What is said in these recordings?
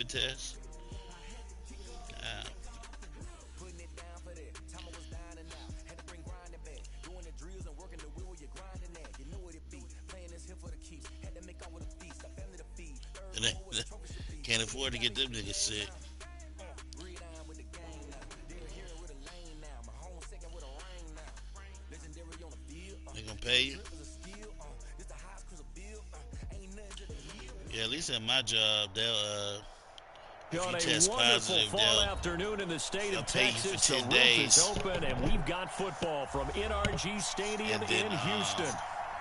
test. And they can't afford to get them niggas sick. They gonna pay you? Yeah, at least at my job, they'll if you On a test wonderful positive, fall afternoon in the state of pay you for Texas. 10 The roof days. is open, and we've got football from NRG Stadium And then, in Houston.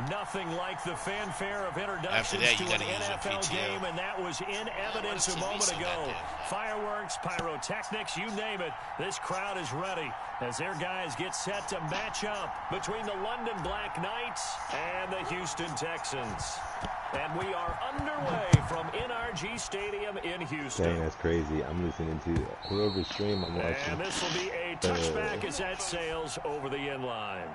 Nothing like the fanfare of after introductions that, you to an gotta use your NFL PTO. game, and that was in evidence a see moment something ago. out there. Fireworks, pyrotechnics, you name it. This crowd is ready as their guys get set to match up between the London Black Knights and the Houston Texans. And we are underway from NRG Stadium in Houston. Dang, that's crazy. I'm listening to whoever's stream I'm watching. And this will be a touchback as that sails over the end line.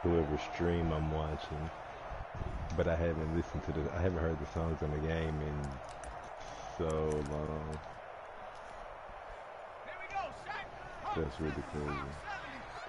Whoever stream I'm watching, but I haven't listened to I haven't heard the songs on the game in so long. That's really crazy.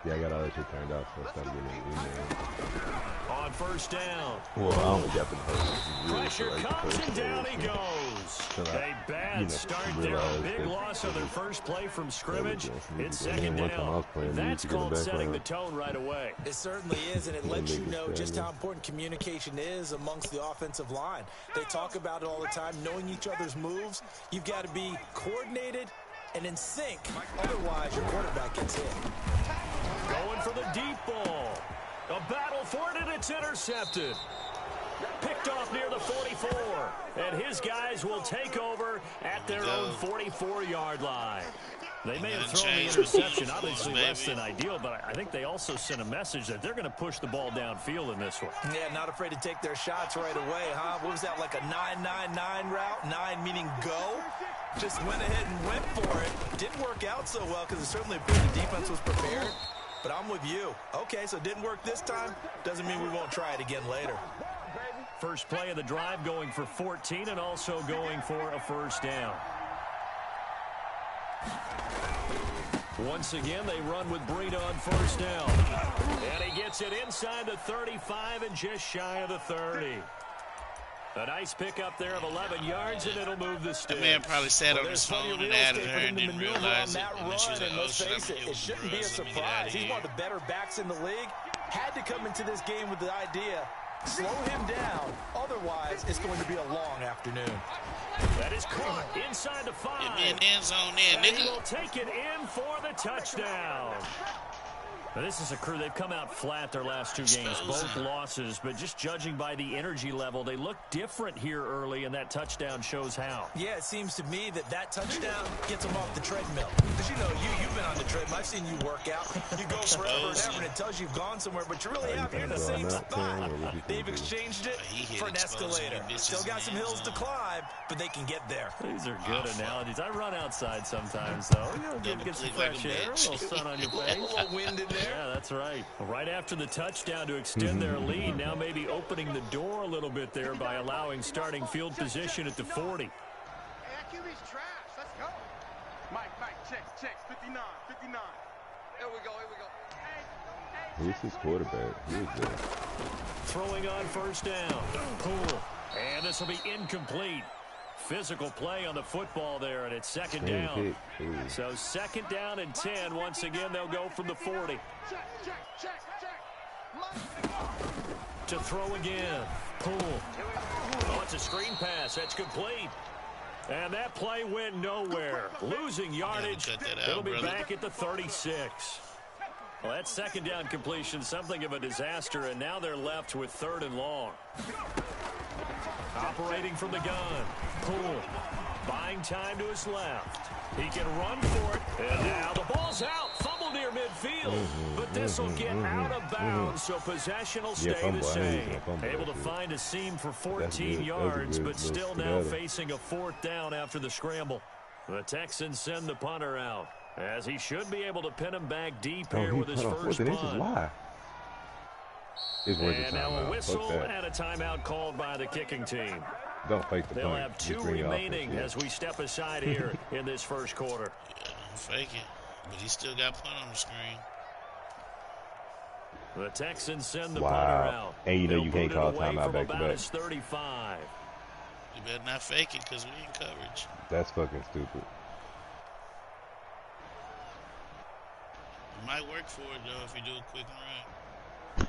Yeah, I got all that shit turned off, so I started getting emails. On first down. Well, I only got the first. Really Pressure comes and down he goes. A bad start there. A big loss on their first play from scrimmage. It's second down. That's called setting the tone right away. It certainly is, and it lets you know just how important communication is amongst the offensive line. They talk about it all the time, knowing each other's moves. You've got to be coordinated and in sync. Otherwise, your quarterback gets hit. Going for the deep ball. A battle for it, and it's intercepted. Picked off near the 44. And his guys will take over at their own 44-yard line. They may have thrown the interception, obviously less than ideal, but I think they also sent a message that they're going to push the ball downfield in this one. Yeah, not afraid to take their shots right away, huh? What was that, like a 9-9-9 route? 9 meaning go? Just went ahead and went for it. Didn't work out so well because it certainly appeared the defense was prepared. But I'm with you. Okay, so it didn't work this time. Doesn't mean we won't try it again later. First play of the drive going for 14 and also going for a first down. Once again, they run with Breida on first down. And he gets it inside the 35 and just shy of the 30. A nice pickup there of 11 yards, and it'll move the sticks. That man probably sat on his phone and added her and didn't realize it. And let's face it, it shouldn't be a surprise. He's one of the better backs in the league. Had to come into this game with the idea, slow him down. Otherwise, it's going to be a long afternoon. That is caught inside the 5. Get me in end zone there, And he nigga. will take it in for the touchdown. Now, this is a crew. They've come out flat their last two games, both losses, but just judging by the energy level, they look different here early, and that touchdown shows how. Yeah, it seems to me that touchdown gets them off the treadmill. Because, you know, you've been on the treadmill. I've seen you work out. You go forever and ever, and it tells you you've gone somewhere, but you're really out here in the same spot. They've exchanged it for an escalator. Still got some hills to climb, but they can get there. These are good analogies. I run outside sometimes, though. You know, get some fresh air, a little sun on your face. A little wind in there. Yeah, that's right. Right after the touchdown to extend their lead, now maybe opening the door a little bit there by allowing starting field position at the 40. Hey, QB's trash. Let's go. Mike, check, 59. Here we go. Who's his quarterback? Who is that? Throwing on first down. Poole. And this will be incomplete. Physical play on the football there, and it's second down. So second down and 10. Once again, they'll go from the 40. Check. To throw again. Poole. Oh, it's a screen pass. That's complete. And that play went nowhere. Losing yardage. It'll be back at the 36. Well, that second down completion, something of a disaster, and now they're left with third and long. Operating from the gun. Poole. Buying time to his left. He can run for it. And now the ball's out. Fumble near midfield. But this will get out of bounds, so possession will stay the same. Able to find a seam for 14 yards, but still now facing a fourth down after the scramble. The Texans send the punter out, as he should be able to pin him back deep here with his first punt. It's worth the And now a timeout. whistle Fuck that. and a timeout called by the kicking team. Don't fake the They'll point. have Just 2 bring it off remaining it, yeah. as we step aside here in this first quarter. Yeah, don't fake it. But he still got punt on the screen. The Texans send the punter out. And you know you can't call away timeout from back to about back. his 35. You better not fake it because we in coverage. That's fucking stupid. It might work for it, though, if you do a quick run.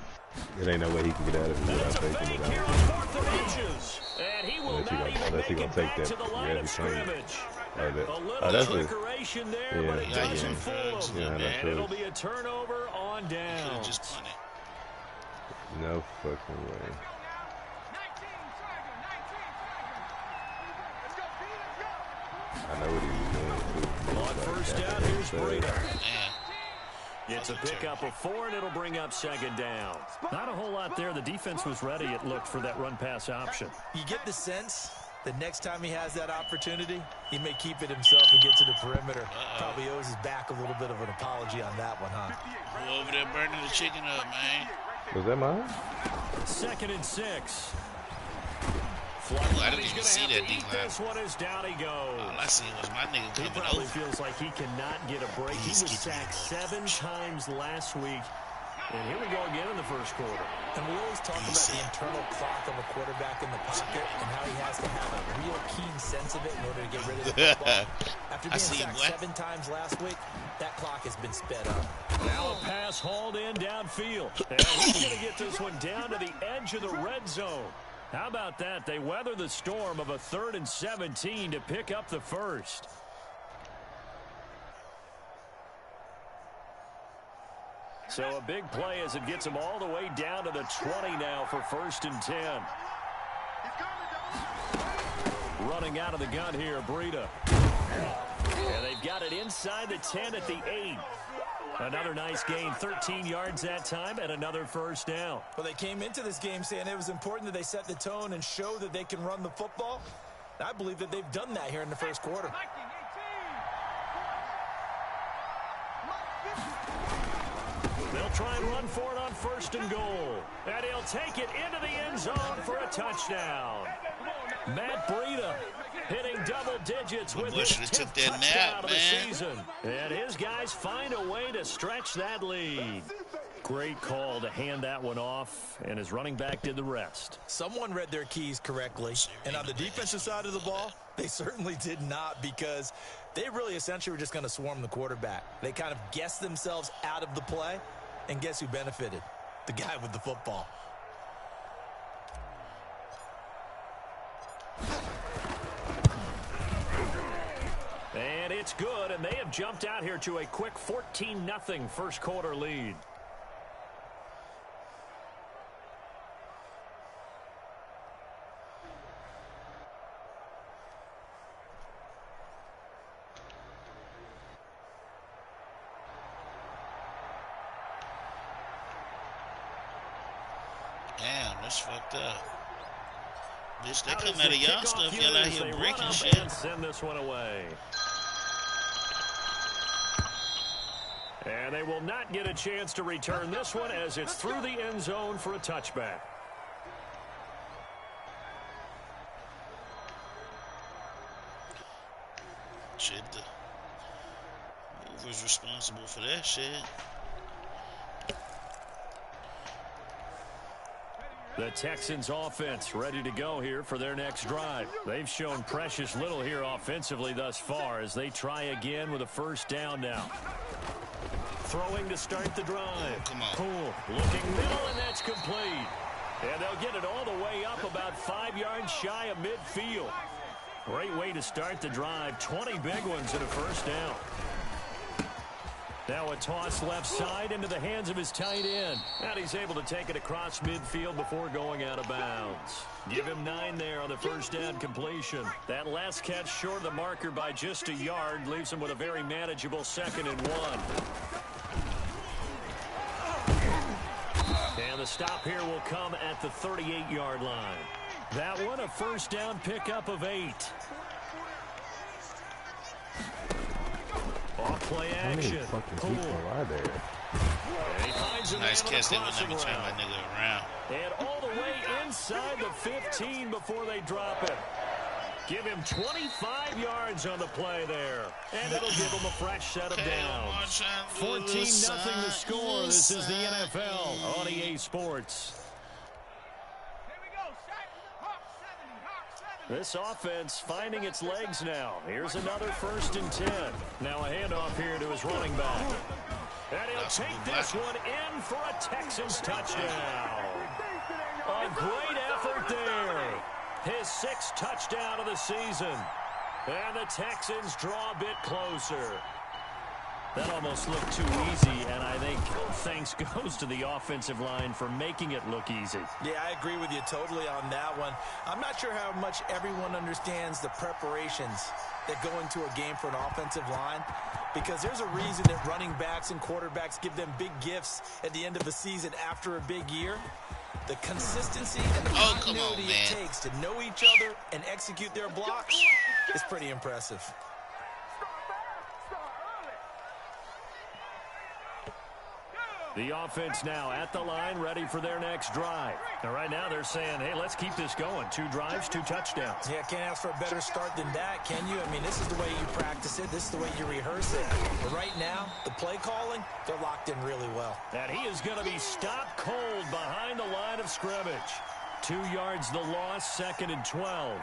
It ain't no way he can get out of it without That's a faking fake it here out. on 4th and inches. And he will Unless he not gonna- even unless he make gonna it take back that. to the line Yeah, of he's trying to- scrimmage. Oh, that. A little Oh, that's it. trickeration there, Yeah, but it yeah, doesn't yeah. fool him. Yeah, that's And it'll true. be a turnover on Could have downs. just punted. No fucking way. 19 seconds. Let's go, B. Let's go. I know what he was doing too. On first down, here's Breida. Man. It's a pickup of 4, and it'll bring up second down. Not a whole lot there. The defense was ready, it looked, for that run-pass option. You get the sense that next time he has that opportunity, he may keep it himself and get to the perimeter. Probably owes his back a little bit of an apology on that one, huh? Who over there burning the chicken up, man? Was that mine? 2nd and 6. I didn't even see that eat decline. this one as down he goes. All I seen was my nigga He coming probably over. feels like he cannot get a break. He was sacked 7 times last week. And here we go again in the first quarter. And we always talk about the internal clock of a quarterback in the pocket and how he has to have a real keen sense of it in order to get rid of the football. After being sacked 7 times last week, that clock has been sped up. Now a pass hauled in downfield. And he's going to get this one down to the edge of the red zone. How about that? They weather the storm of a 3rd and 17 to pick up the first. So a big play as it gets them all the way down to the 20 now for 1st and 10. Running out of the gun here, Breida. And they've got it inside the 10 at the 8. Another nice gain, 13 yards that time, and another first down. Well, they came into this game saying it was important that they set the tone and show that they can run the football. I believe that they've done that here in the first quarter. They'll try and run for it on 1st and goal. And he'll take it into the end zone for a touchdown. Matt Breida hitting double digits with his 10th touchdown of the season. And his guys find a way to stretch that lead. Great call to hand that one off, and his running back did the rest. Someone read their keys correctly, and on the defensive side of the ball, they certainly did not, because they really essentially were just going to swarm the quarterback. They kind of guessed themselves out of the play, and guess who benefited? The guy with the football. And it's good, and they have jumped out here to a quick 14-0 first quarter lead. Damn, that's fucked up. Bitch, they Out come is out the of y'all kickoff stuff. unit Y'all out as here they run breaking up shit. and send this one away. And they will not get a chance to return this one as it's through the end zone for a touchback. Shit, the mover's responsible for that shit. The Texans offense ready to go here for their next drive. They've shown precious little here offensively thus far as they try again with a first down now. Throwing to start the drive. Come on. Cool. Looking middle, and that's complete. And they'll get it all the way up about 5 yards shy of midfield. Great way to start the drive. 20 big ones in a first down. Now a toss left side into the hands of his tight end. And he's able to take it across midfield before going out of bounds. Give him 9 there on the first down completion. That last catch short of the marker by just a yard leaves him with a very manageable 2nd and 1. And the stop here will come at the 38-yard line. That one a first down pickup of 8. Off play How many action. fucking Poole. people are there? And he finds a Nice man catch. They on would the never crossing turn my route. nigga around. And all the way inside the 15 before they drop it. Give him 25 yards on the play there. And it'll give him a fresh set of downs. 14-0 the score. This is the NFL on EA Sports. This offense finding its legs now. Here's another 1st and 10. Now a handoff here to his running back. And he'll take this one in for a Texans touchdown. A great effort there. His 6th touchdown of the season. And the Texans draw a bit closer. That almost looked too easy, and I think thanks goes to the offensive line for making it look easy. Yeah, I agree with you totally on that one. I'm not sure how much everyone understands the preparations that go into a game for an offensive line, because there's a reason that running backs and quarterbacks give them big gifts at the end of the season after a big year. The consistency and the continuity it takes to know each other and execute their blocks is pretty impressive. The offense now at the line, ready for their next drive. Now, right now they're saying, hey, let's keep this going. 2 drives, 2 touchdowns. Yeah, can't ask for a better start than that, can you? I mean, this is the way you practice it. This is the way you rehearse it. But right now, the play calling, they're locked in really well. And he is going to be stopped cold behind the line of scrimmage. 2 yards the loss, 2nd and 12.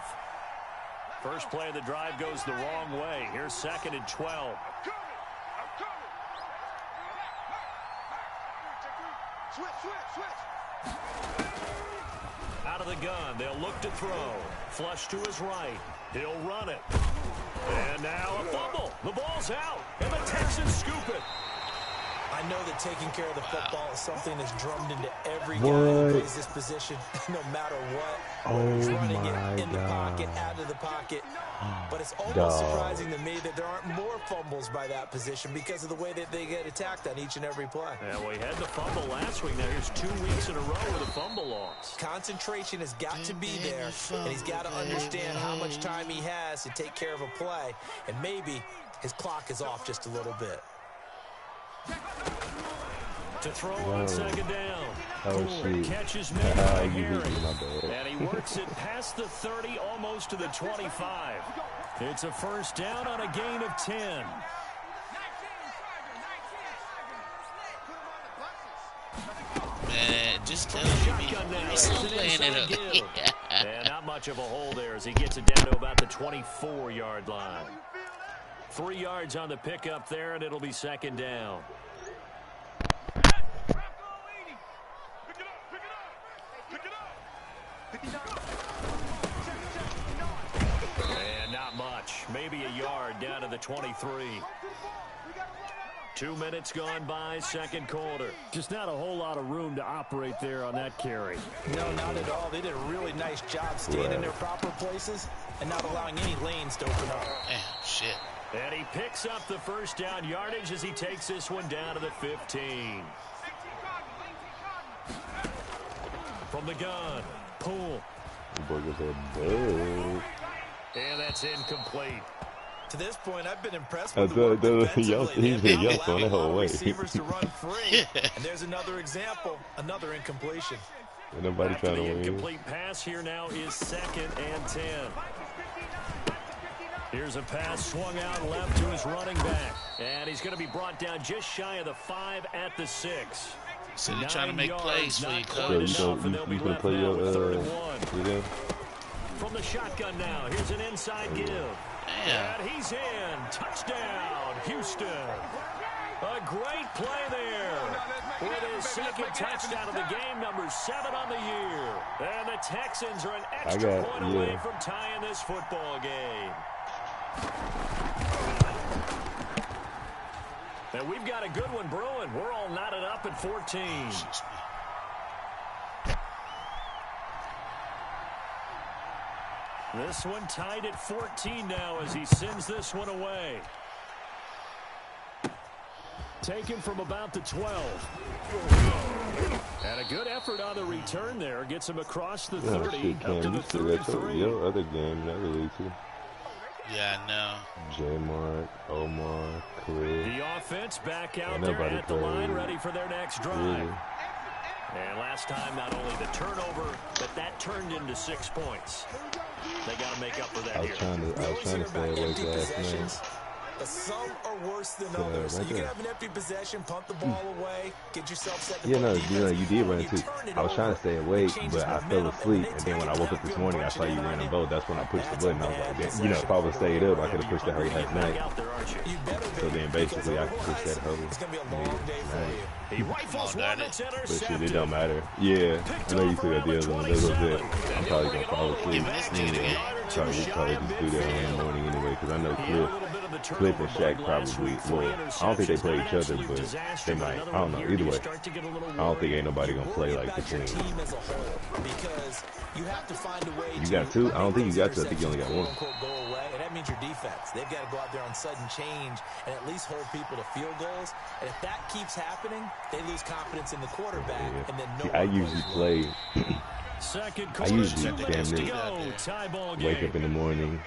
First play of the drive goes the wrong way. Here's 2nd and 12. Out of the gun, they'll look to throw. Flush to his right. He'll run it. And now a fumble. The ball's out, and the Texans scoop it. I know that taking care of the football is something that's drummed into every guy who plays this position, no matter what. Whether he's running it in the pocket, out of the pocket. But it's almost surprising to me that there aren't more fumbles by that position because of the way that they get attacked on each and every play. Yeah, well, he had the fumble last week. Now here's 2 weeks in a row with a fumble loss. Concentration has got to be there, and he's got to understand how much time he has to take care of a play, and maybe his clock is off just a little bit. To throw on 2nd down. Oh, Catches Mick and he works it past the 30, almost to the 25. It's a 1st down on a gain of 10. Man, just tell me. He's still playing it up. And not much of a hole there as he gets it down to about the 24-yard line. 3 yards on the pickup there, and it'll be 2nd down. And not much. Maybe a yard down to the 23. 2 minutes gone by, 2nd quarter. Just not a whole lot of room to operate there on that carry. No, not at all. They did a really nice job staying in their proper places and not allowing any lanes to open up. Damn, shit. And he picks up the 1st down yardage as he takes this one down to the 15. From the gun, Poole. And that's incomplete. To this point, I've been impressed with the work He's been defensively. on the whole way. Receivers to run free. And there's another example, another incompletion. Nobody trying to The win. incomplete pass here now is 2nd and 10. Here's a pass swung out left to his running back. And he's going to be brought down just shy of the 5 at the 6. So you're trying to make plays for your So coach. you can play your From the shotgun now. Here's an inside give. Damn. And he's in. Touchdown, Houston. A great play there. With his 2nd touchdown of the game, number 7 on the year. And the Texans are an extra point away from tying this football game. And we've got a good one brewing. We're all knotted up at 14. This one tied at 14 now as he sends this one away. Taken from about the 12. And a good effort on the return there. Gets him across the 30. Up to the 33. Your other game, not really too. Yeah, I know. J-Mark, Omar, Cliff. The offense back out Ain't there nobody at the line, played. ready for their next drive. Really? And last time, not only the turnover, but that turned into 6 points. They got to make up for that I was here. trying to stay awake last night. Some are worse than So, others. right You can there. have an empty possession, punt the ball away, get yourself set to Yeah, play no, defense. you did When run you too. turn it I was trying to over, stay it awake, changes but I fell momentum. And asleep. when And they then when I take woke it up this downfield, morning, I bunch saw it you in on running you, both. That's when I pushed the that's a button. I was like, bad damn. You know, if I would have stayed up, I could have pushed that hurry You're last back night. out there, aren't you? You better So be, then because basically I could push otherwise, that whole it's going to be a long day for night. you. He rifles Come on, one Daddy. that's But shit, intercepted. it don't matter. Yeah, I know you still got the other one. That's what I said. I'm probably gonna fall asleep. Giving this nigga the game. Probably just do that in the morning anyway, because I know Cliff and Shaq probably. Well, I don't think they play each other, but they might. I don't know. Either way, I don't think ain't nobody gonna play like About your between. team as a whole, because you have to find a way You to got two? I don't think you make got those two. I think you only got one. interceptions, quote, unquote, go away, and that means your defense. They've got to go out there on sudden change and at least hold people to field goals. And if that keeps happening, they lose confidence in the quarterback, and then no See, I one usually plays play. Second I quarter, usually 2 minutes to damn near go. Tie ball game. wake up in the morning.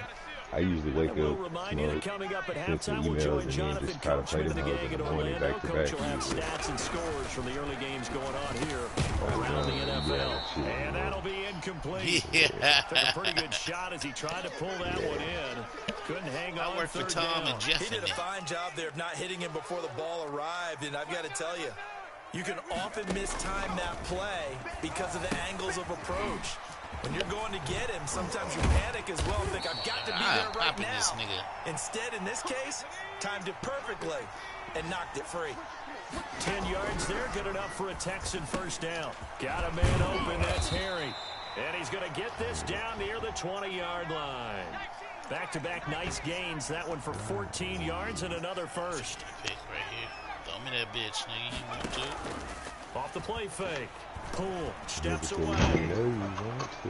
I usually wake We'll up, remind you that smoke, coming up at send some halftime, we'll emails, join and then Jonathan just try to play Coachman of them the hoes gang in in the morning Orlando. back to Coach back. will have stats and scores from the early games going on here around the Yeah, NFL. shit, And man. that'll be incomplete. Yeah. Took a pretty good shot as he tried to pull that one in. Couldn't hang on. I work for third Tom down. and Jeff He in did a there. fine job there of not hitting him before the ball arrived, and I've got to tell you, you can often mistime that play because of the angles of approach. When you're going to get him, sometimes you panic as well and think, I've got to be there right popping this now. nigga. Instead, in this case, timed it perfectly and knocked it free. 10 yards there, good enough for a Texan first down. Got a man open, that's Harry. And he's going to get this down near the 20-yard line. Back-to-back nice gains, that one for 14 yards and another first. Pick right here. Throw me that bitch, nigga. You want to? Off the play fake. Poole steps Nigga away. said, "You know you want to."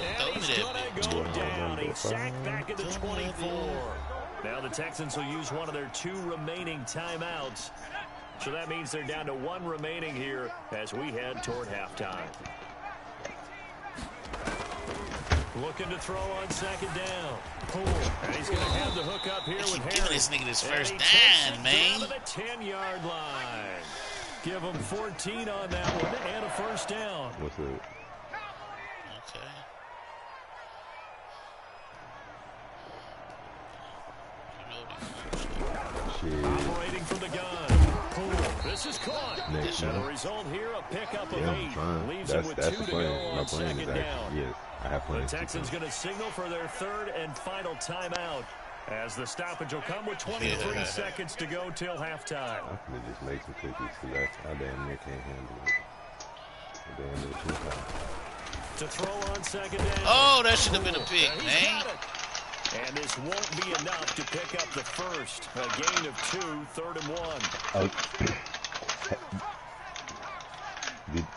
And he's Throw me going that to go bitch. down. He's sacked back at the Throw me that 24. Now the Texans will use one of their 2 remaining timeouts. So that means they're down to 1 remaining here as we head toward halftime. Looking to throw on second down. Poole. And he's going to have the hook up here They with keep Harry. giving this nigga this And first he takes down, it man. down to the 10-yard line. Give him 14 on that one and a first down. What's up? Okay. You know what he wants. Shit. Operating from the gun. Poole. This is caught. Next And the one. result here, a pickup of Yeah, 8. fine. Leaves him with 2 That's to the go plan. My on plan second is down. actually, yes, I have The plans. Texans going to signal for their 3rd and final timeout as the stoppage will come with 23 Yeah. seconds to go till halftime. I'm gonna just make some cookies because I damn near can't handle it. I damn near too hot. To throw on second down. Oh, that should have been a Poole. pick, And he's man. got it. And this won't be enough to pick up the first. A gain of 2, 3rd and 1. Oh.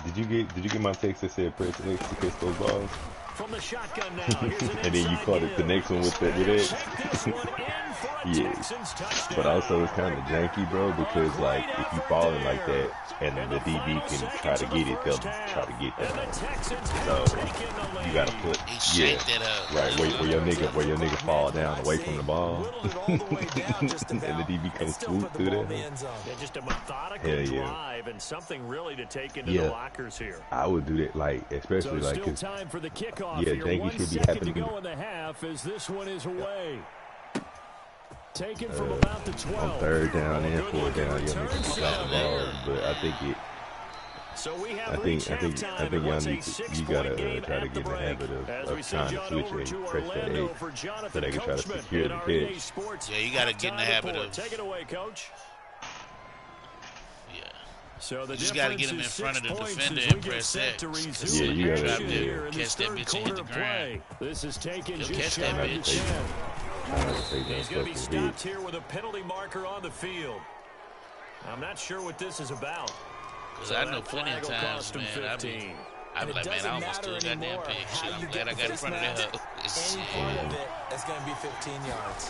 Did you get my text that said press X to kiss those balls? From the shotgun now. Here's an And then you inside caught it the give. next one with that. And he'll check this one in for a Yeah. Texans touchdown. But also it's kind of janky, bro, because like if you falling like that and the DB can try to get it, they'll try to get And the that. Texans So have taken the lead. you gotta put He yeah. shaped it up. Right, where your nigga fall down away from the ball, Whittled it all the way down just and the about, DB and comes still swoop put the through ball in there. the end zone. Yeah, just a methodical Hell yeah. drive and something really to take into Yeah. the lockers here. I would do that, like So especially like still 'cause time for the kickoff yeah, here. janky 1 should be second to happening. go in the half as this one is away. Taken from about the 12. on third down and Good 4th looking down, y'all return niggas set got the ball, there. but I think it. So we have I think reached halftime. y'all What's a need to. You 6-point gotta game try to at the get in the break. habit As we of send trying to John switch over and to press that Orlando 8 for so Jonathan they can try to Coachman secure in the our EA catch. Sports Yeah, you gotta get in the halftime habit report. of. Take it away, Coach. Yeah. So the You just gotta difference get him in is front of 6 the points defender as and we get press set to X. resume Yeah, you gotta action do here it. in Catch this that third bitch and quarter hit the of play. ground. This is taken He'll just catch shy that of the bitch. 10. Trying to take He's that going to be fucking stopped here with a penalty marker on the field. I'm not sure what this is about. Because So I know that plenty of flag will times, cost him man, I'd be 15. like, man, I doesn't almost threw a matter goddamn anymore pick. how Shit, I'm you glad get I got in this front of match. that hoe. Any Shit. part of it is going to be 15 yards.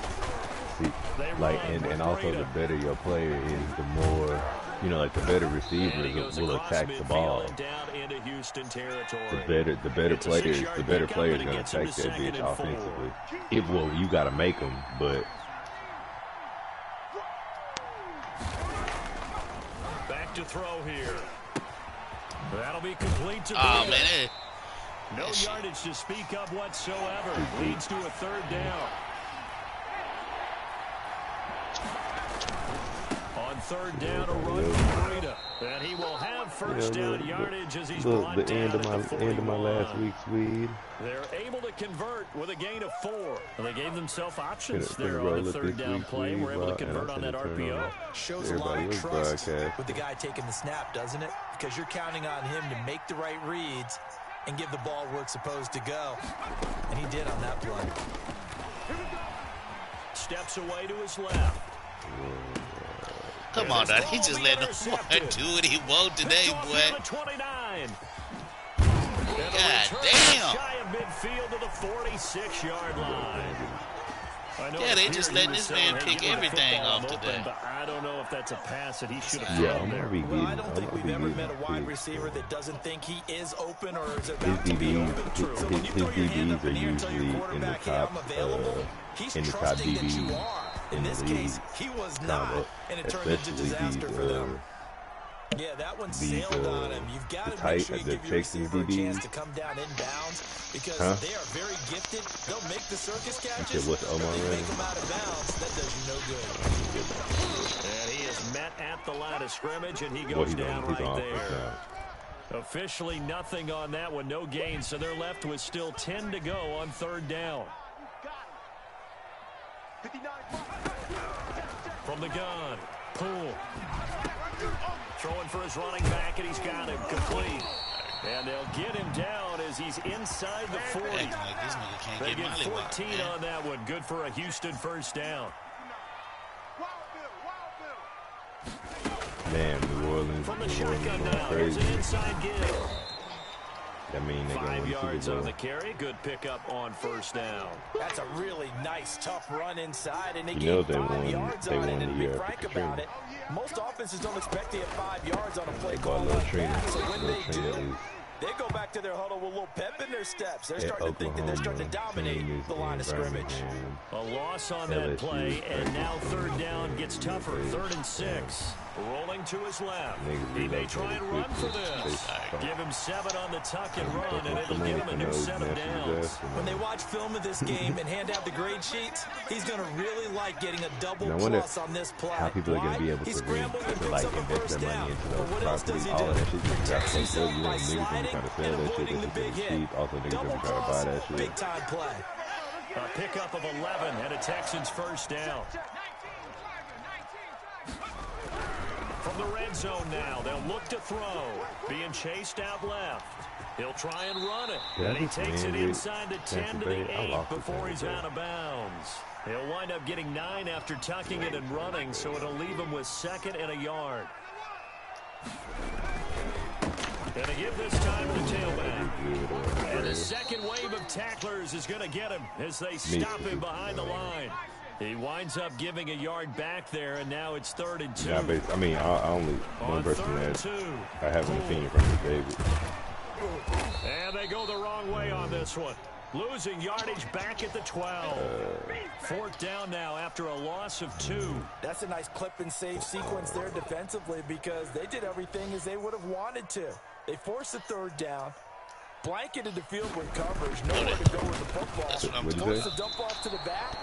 See, They like run with and also the Breda. better your player is, the more You know, like the better receivers will attack the ball. Down into Houston territory. The better players gonna attack that bitch offensively. You gotta make them, but back to throw here. That'll be complete to man. No yardage to speak of whatsoever. Leads to a third down. On third down, a run from Breida. And he will have first down yardage as he's brought down at the end of my last week's weed. They're able to convert with a gain of 4. Well, they gave themselves options there on the third down play. We're able to convert on that RPO. Shows a lot of trust with the guy taking the snap, doesn't it? Because you're counting on him to make the right reads and give the ball where it's supposed to go. And he did on that play. Steps away to his left. Come on, he just letting him do what he want today, boy. 29. God damn. Shy of midfield to the 46-yard line. Yeah, they just letting this man pick everything off today. But I don't know if that's a pass that he should have thrown there. Well, I don't think we've ever met a wide receiver that doesn't think he is open or is about to be open. So when you throw your hand up in the air and tell your quarterback, hey, I'm available, he's trusting that you are. In this case, he was not, and it turned into disaster for them. Yeah, that one sailed on him. You've got to make sure you give your receiver a chance to come down inbounds because they are very gifted. They'll make the circus catches, but if you make them out of bounds, that does you no good. And he is met at the line of scrimmage, and he goes down right there. Officially nothing on that one, no gain, so they're left with still 10 to go on third down. From the gun, Poole. Throwing for his running back, and he's got him complete. And they'll get him down as he's inside the 40. Like this nigga can't they get 14 on that one. Good for a Houston first down. Man, New Orleans, From the shotgun now, here's an inside give. I mean, 5 yards on the carry. Good pickup on first down. That's a really nice, tough run inside, and they gave 5 yards on it. And to be frank about it, most offenses don't expect to get 5 yards on a play call like that. So when they do, they go back to their huddle with a little pep in their steps. They're starting to think that they're starting to dominate the line of scrimmage. A loss on that play, and now third down gets tougher. 3rd and 6. Rolling to his left. He may try and run for this. Give him 7 on the tuck and run, and it'll give him a new set of downs. When they watch film of this game and hand out the grade sheets, he's going to really like getting a double plus on this play. How people are going to be able to invest their money into those properties, all of that shit. You got to take those, you know, niggas going to try to sell that shit. That's going to be cheap. Also, niggas going to try to buy that shit. Big time play. A pickup of 11 and a Texans first down. From the red zone now, they'll look to throw. Being chased out left. He'll try and run it. And he takes it inside the 10 to the 8 before he's out of bounds. He'll wind up getting 9 after tucking it and running, so it'll leave him with 2nd and a yard. Gonna give this time to the tailback. And the second wave of tacklers is going to get him as they stop him behind the line. He winds up giving a yard back there, and now it's 3rd and 2. Yeah, I mean, I only one person that I have an opinion from is David. And they go the wrong way on this one. Losing yardage back at the 12. 4th down now after a loss of 2. That's a nice clip and save sequence there defensively because they did everything as they would have wanted to. They forced the 3rd down, blanketed the field with coverage, nowhere to go with the football. Forced the dump off to the back,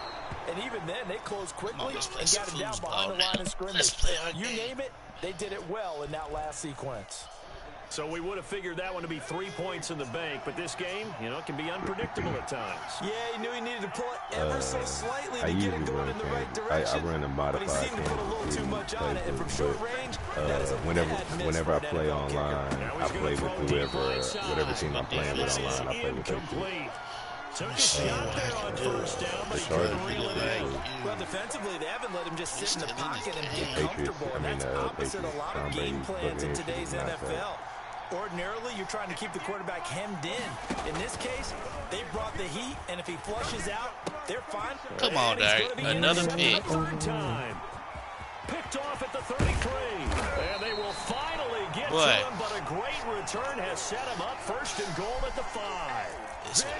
and even then they closed quickly and got him down behind the line of scrimmage. You name it, they did it well in that last sequence. So we would have figured that one to be 3 points in the bank, but this game, you know, can be unpredictable at times. Yeah, he knew he needed to pull it ever so slightly to get it going in the right direction. I run a modified, but he seemed to put a little too much on it, and from short range, that is a whenever I play online, I play with whatever team I'm playing with online, I play with that team. Took a shot there on first down, but he couldn't reel it in. Well, defensively, they haven't let him just sit in the pocket and get comfortable, and that's opposite a lot of game plans in today's NFL. Ordinarily, you're trying to keep the quarterback hemmed in. In this case, they brought the heat, and if he flushes out, they're fine. Come on, Derek. Another pick. Picked off at the 33. And they will finally get to him, but a great return has set him up first and goal at the 5.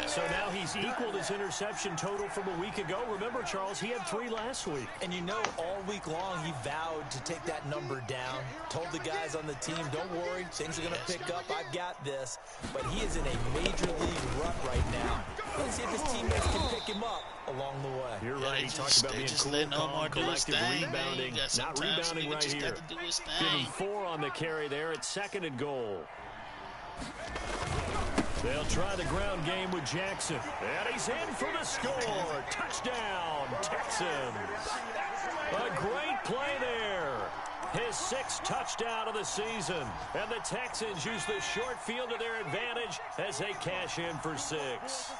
So now he's equaled his interception total from a week ago. Remember, Charles, he had 3 last week. And you know, all week long, he vowed to take that number down. Told the guys on the team, don't worry, things are going to pick up. I've got this. But he is in a major league rut right now. Let's see if his teammates can pick him up along the way. You're right. He talked about being cool, calm, collective, rebounding. Not rebounding right here. Give him 4 on the carry there at 2nd and goal. They'll try the ground game with Jackson. And he's in for the score. Touchdown, Texans. A great play there. His 6th touchdown of the season. And the Texans use the short field to their advantage as they cash in for 6.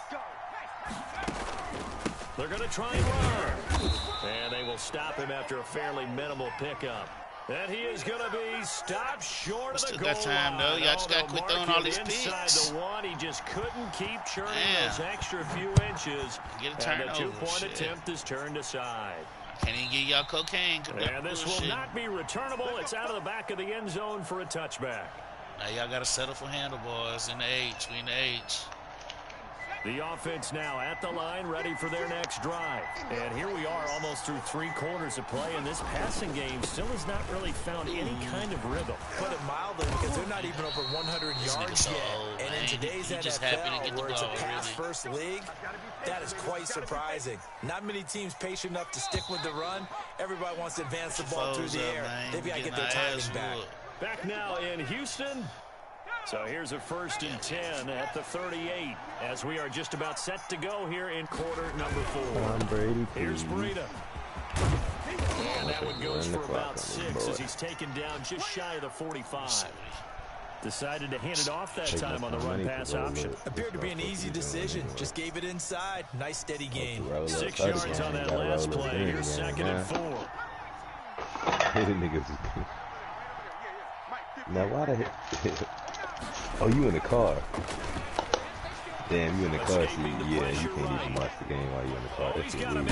They're going to try and run. And they will stop him after a fairly minimal pickup. And he is going to be stopped short of the goal line. Still got time, though. Y'all just got to quit throwing all these inside picks. the 1. He just couldn't keep churning those extra few inches. Get a turnover. And the 2-point attempt is turned aside. Can't even get y'all cocaine. And this will not be returnable. It's out of the back of the end zone for a touchback. Now y'all got to settle for handlebars in the H. We in the H. The offense now at the line, ready for their next drive. And here we are almost through 3 quarters of play, and this passing game still has not really found any kind of rhythm. Put it mildly, because they're not even over 100 yards yet. And in today's NFL, where it's a pass-first league, that is quite surprising. Not many teams patient enough to stick with the run. Everybody wants to advance the ball through the air. They've got to get their timing back. Back now in Houston. So here's a 1st and 10 at the 38 as we are just about set to go here in quarter number 4. Here's Breida. And that one goes for about 6 as he's taken down just shy of the 45. Decided to hand it off that time on the run-pass option. Appeared to be an easy decision. Just gave it inside. Nice, steady gain. 6 yards on that last play. Here's 2nd and 4. Now, why the heck? Oh, you in the car. Damn, you in the car seat. Yeah, you can't even watch the game while you're in the car. That's illegal.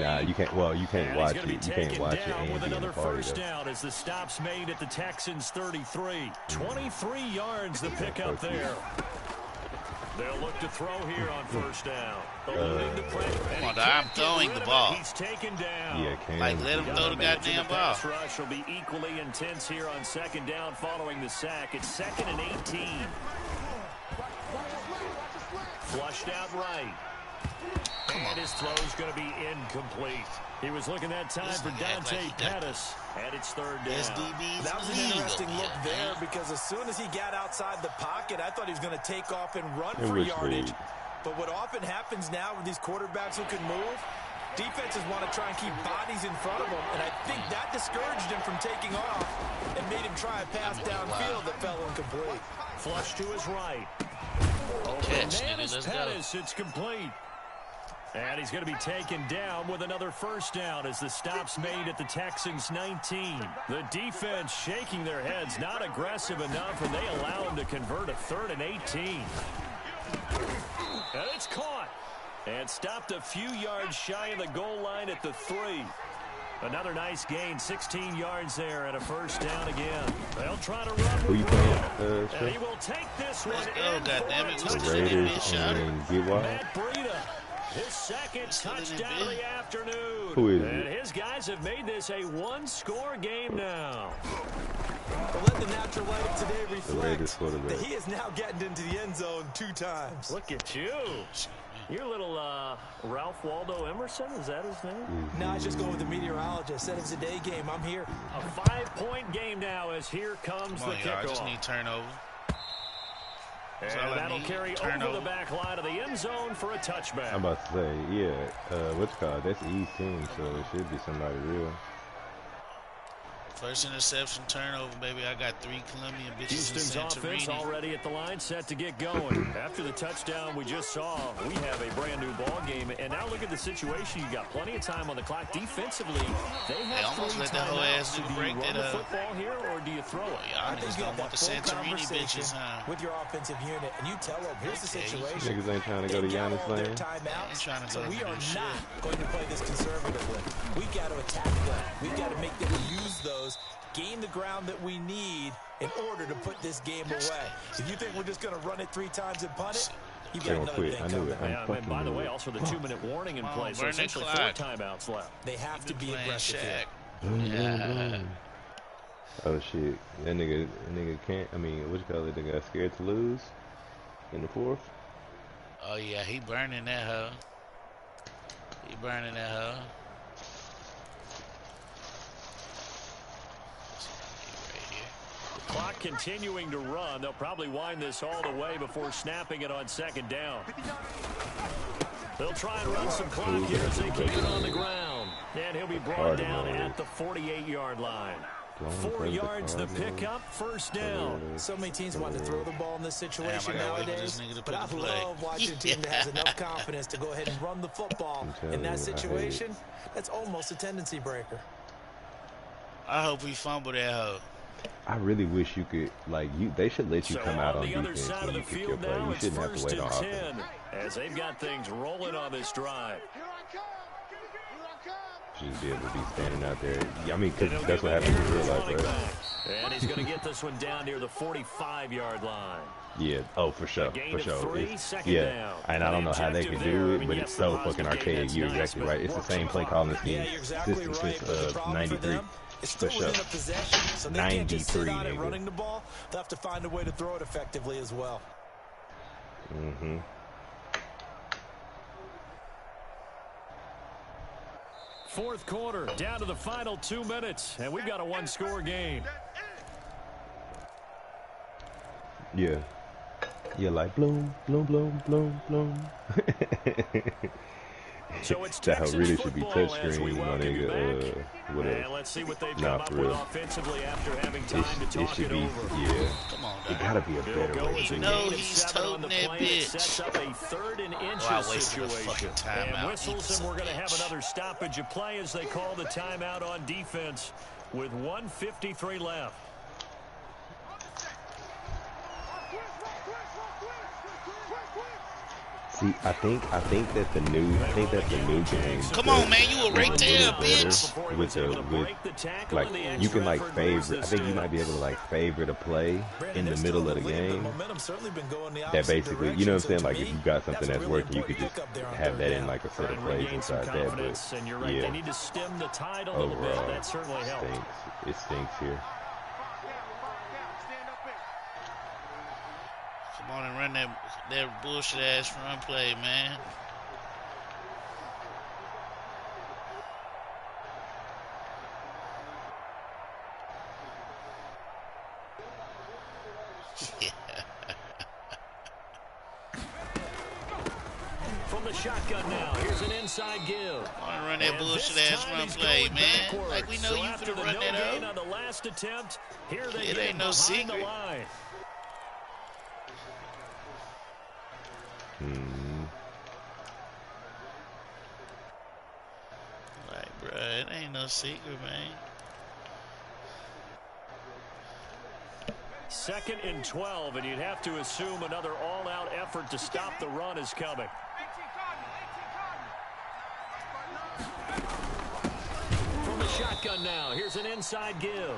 Nah, you can't. Well, you can't watch it. You can't watch it and be in the car. First down as the stop's made at the Texans 33. 23 yards the pickup there. They'll look to throw here on 1st down. Come on, I'm throwing the ball. He's taken down. Yeah, like, let him throw the goddamn ball. The rush will be equally intense here on 2nd down following the sack. It's 2nd and 18. Flushed out right. And his throw's going to be incomplete. He was looking that time for Dante Pettis, and it's 3rd down. That was an interesting look there because as soon as he got outside the pocket, I thought he was going to take off and run for yardage. But what often happens now with these quarterbacks who can move, defenses want to try and keep bodies in front of them, and I think that discouraged him from taking off and made him try a pass downfield that fell incomplete. Flush to his right. Catch, Pettis, it's complete. And he's going to be taken down with another 1st down as the stop's made at the Texans 19. The defense shaking their heads, not aggressive enough, and they allow him to convert a 3rd and 18. And it's caught and stopped a few yards shy of the goal line at the 3. Another nice gain, 16 yards there, and a 1st down again. They'll try to run. Who you playing? And he will take this one. Oh, goddammit. The Raiders and G-Wide. Matt Breida. His 2nd touchdown of the afternoon. Who is and it? his guys have made this a 1-score game now. But let the natural light of today reflect that he is now getting into the end zone 2 times. Look at you. Your little Ralph Waldo Emerson, is that his name? No, I just go with the meteorologist. Said it was a day game. I'm here. A 5-point game now as here comes the kickoff. I just need turnover. And that'll carry over the back line of the end zone for a touchback. I'm about to say, yeah, what's called? That's East team, so it should be somebody real. First interception, turnover, baby. I got 3 Colombian bitches Houston's in offense Santorini. already at the line, set to get going. After the touchdown we just saw, we have a brand new ball game. And now look at the situation. You got plenty of time on the clock. Defensively, they have almost 3 let that whole ass timeouts. nigga Do you break run that, the football here, or do you throw it? Y'all I think niggas you don't have want the that full Santorini conversation bitches, huh? with your offensive unit, and you tell them, here's the situation. Niggas ain't trying to go to They got Giannis all their land. timeouts, Trying to so go we do are shit. not going to play this conservatively. We got to attack them. We've got to make them use those, gain the ground that we need in order to put this game away. If you think we're just going to run it 3 times and punt it, you got another quit. thing I knew coming. it. Yeah, and by the way, also the 2-minute warning in place. So burn that essentially 4 clock. timeouts left. They have to be Playing aggressive here. Shaq. Yeah. Oh shit, that nigga can't. I mean, what you call it? They got scared to lose in the 4th. Oh yeah, he burning that hoe. He burning that hoe. Clock continuing to run. They'll probably wind this all the way before snapping it on 2nd down. They'll try and run some clock here as they keep it on the ground. And he'll be brought down at the 48-yard line. 4 yards the pickup, 1st down. So many teams want to throw the ball in this situation nowadays, but I play. love watching a team that has enough confidence to go ahead and run the football. In that situation, that's almost a tendency breaker. I hope we fumble that hoe. I really wish you could, like, they should let you come out on the other defense side when of you the kick your field play. now, You it's shouldn't have to 1st wait on and offense. 10 as they've got things rolling on this drive. Just be able to be standing out there. I mean, because that's what happens in real life, right? And he's going to get this one down near the 45-yard line. Yeah, oh, for sure, gain for of sure. 3, It's, 2nd yeah, down. and I don't know how they can do it, but it's so Yes, fucking the archaic. that's You're nice, exactly right. It's the same play calling scheme Yeah, you're exactly since right. But the problem for 93. them, it's still For sure. within a possession, so they can't just sit 93, on it nigga. running the ball. They'll have to find a way to throw it effectively as well. Mm-hmm. Fourth quarter, down to the final 2 minutes, and we've got a 1-score game. Yeah. Yeah, like bloom, bloom, bloom, bloom, bloom. So it's That hoe Texans really should be football as we touchscreen, my welcome you nigga. back. What And else? let's see what they've Nah, come up for with real. offensively after having time to It talk should it be, over. yeah. Come on, It dog. gotta be a They'll better go way as to a do No, gain it. of he's 7 on the toting that play. It bitch. sets up a 3rd and inches Oh, I wasted a situation. fucking timeout. And whistles, He's and a we're going to have bitch. another stoppage of play as they call the timeout on defense with 1:53 left. See, I think that the new game. Come on, man, you were right there, bitch. Like, you can like favorite. I think you might be able to like favorite a play in the middle of the game. That basically, you know what I'm saying? Like, if you got something that's working, you could just have that in like a set of plays inside that. But And you're right, yeah, they need to stem the tide a little bit. overall, That certainly helps. it stinks here. Come on and run that bullshit ass run play, man. From the shotgun now, here's an inside give. Come on and run that And bullshit this ass time run he's play, going man. backwards. Like we know So you after finna the run no that gain up. on the last attempt, here they It get ain't no behind secret. the line. Like, bruh, it ain't no secret, man. 2nd and 12, and you'd have to assume another all-out effort to stop the run is coming. From the shotgun now, here's an inside give.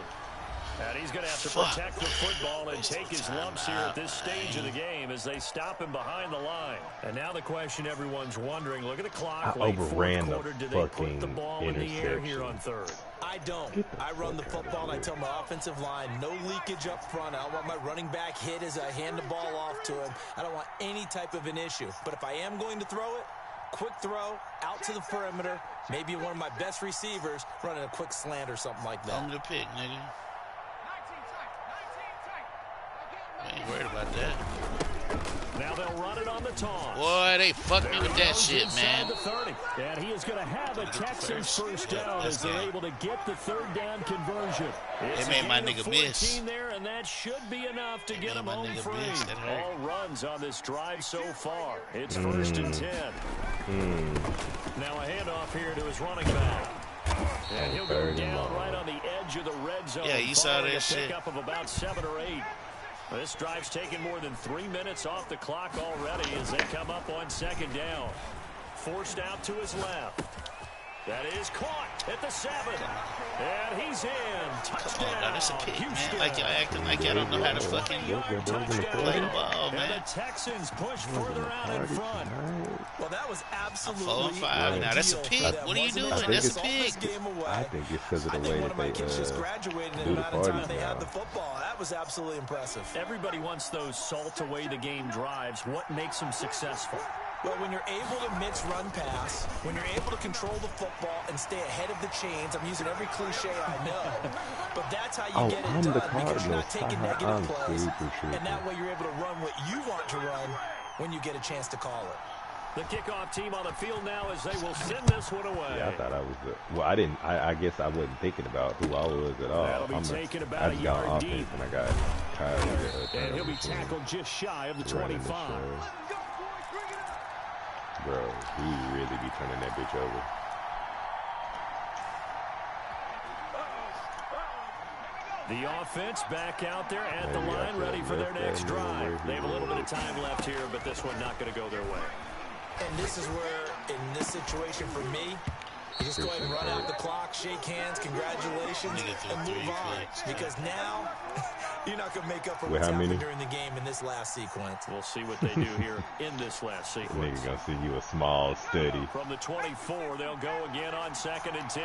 And he's going to have to protect the football and take his lumps here at this stage of the game as they stop him behind the line. And now the question everyone's wondering, look at the clock. I Late overran fourth quarter, the do they put the fucking ball in the air here interception. on 3rd? I don't. I run the football, and I tell my offensive line, no leakage up front. I don't want my running back hit as I hand the ball off to him. I don't want any type of an issue. But if I am going to throw it, quick throw, out to the perimeter, maybe one of my best receivers running a quick slant or something like that. I'm the pick, nigga. I ain't worried about that. Now they'll run it on the toss. Boy, they fucked me with that shit, Inside man. the 30. And he is going to have a Texans first down as they're able to get the third down conversion. They made my nigga miss. There, and that should be enough to get him home free. All runs on this drive so far. It's first and 10. Now a handoff here to his running back. And he'll go down right on the edge of the red zone. Yeah, you saw that shit. Pickup of about 7 or 8. This drive's taken more than 3 minutes off the clock already as they come up on second down. Forced out to his left. That is caught at the 7. And he's in. Touchdown. Oh, that's a pick, man. Like y'all acting like y'all don't know how to fucking play the ball, man. And the Texans push further out in front. Well, that was absolutely 4 and 5. Now that's a pick. What are you doing? That's a pick. I think it's because of the way that they just graduated in the amount of time they had the football. That was absolutely impressive. Everybody wants those salt away the game drives. What makes them successful? Well, when you're able to mix run pass, when you're able to control the football and stay ahead of the chains, I'm using every cliche I know, but that's how you get it done because you're not taking negative plays, and that way you're able to run what you want to run when you get a chance to call it. The kickoff team on the field now as they will send this one away. Yeah, I thought I was well, I didn't. I guess I wasn't thinking about who I was at all. That'll be taken about I a just got yard offense deep. and I got tired. And he'll be tackled just shy of the 25. Bro, he really be turning that bitch over. The offense back out there at the line, ready for their next drive. They have a little bit of time left here, but this one not going to go their way. And this is where, in this situation for me, you just go ahead and run out the clock, shake hands, congratulations, and move on. Because now, you're not going to make up for what's happened during the game in this last sequence. We'll see what they do here in this last sequence. Nigga gonna see you a small study. From the 24, they'll go again on 2nd and 10.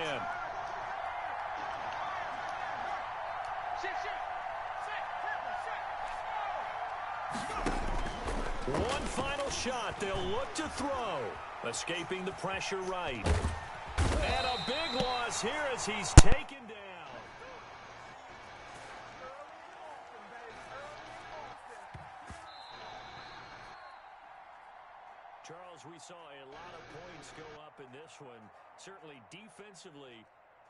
One final shot. They'll look to throw. Escaping the pressure right. And a big loss here as he's taken down. Charles, we saw a lot of points go up in this one. Certainly defensively,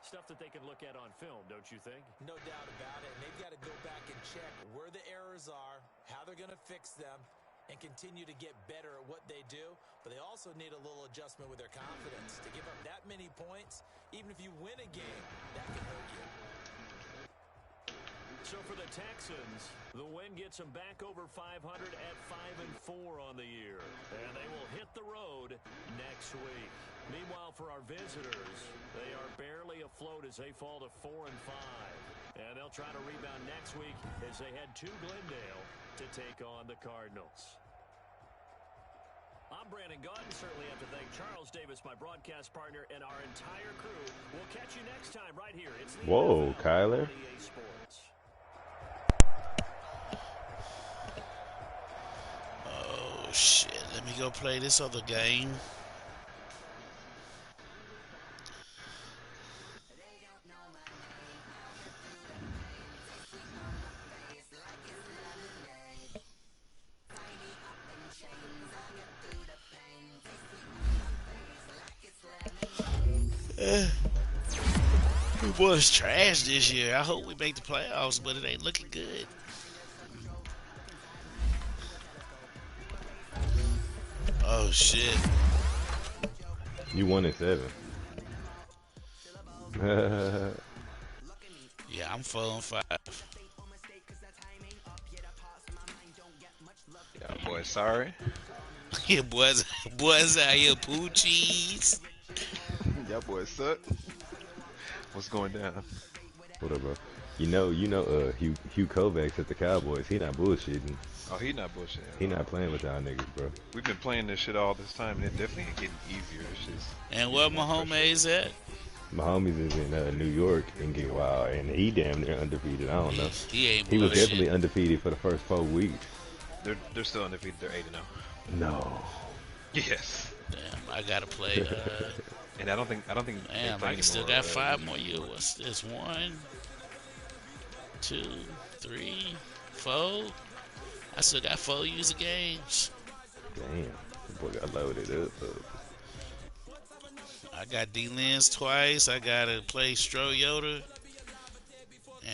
stuff that they can look at on film, don't you think? No doubt about it. And they've got to go back and check where the errors are, how they're going to fix them, and continue to get better at what they do. But they also need a little adjustment with their confidence. To give up that many points, even if you win a game, that can hurt you. So for the Texans, the win gets them back over 500 at 5-4 on the year. And they will hit the road next week. Meanwhile, for our visitors, they are barely afloat as they fall to 4-5. And they'll try to rebound next week as they head to Glendale to take on the Cardinals. I'm Brandon Gaunt. Certainly have to thank Charles Davis, my broadcast partner, and our entire crew. We'll catch you next time right here. It's the Whoa, NFL Kyler. on EA Sports. Oh, shit. Let me go play this other game. We was trash this year. I hope we make the playoffs, but it ain't looking good. Oh shit! You 1-7. Yeah, I'm 4-5. Yeah, boy, sorry. Yeah, boys out here poo cheese. Y'all boys suck. What's going down? What up, bro? You know, Hugh Kovacs at the Cowboys. He not bullshitting. Oh, he not bullshitting. He not playing with y'all niggas, bro. We've been playing this shit all this time, and it definitely ain't getting easier. It's just, And where Mahomes at? Mahomes is in New York and get wild, and he damn near undefeated. I don't know. He ain't He was bullshit. definitely undefeated for the first 4 weeks. they're still undefeated. They're 8-0. No. Yes. Damn, I gotta play. And I don't think. Damn, I still got 5 more years. What's this? 1, 2, 3, 4. I still got 4 user games. Damn, the boy got loaded up. I got D-Lens twice. I got to play Stro Yoda.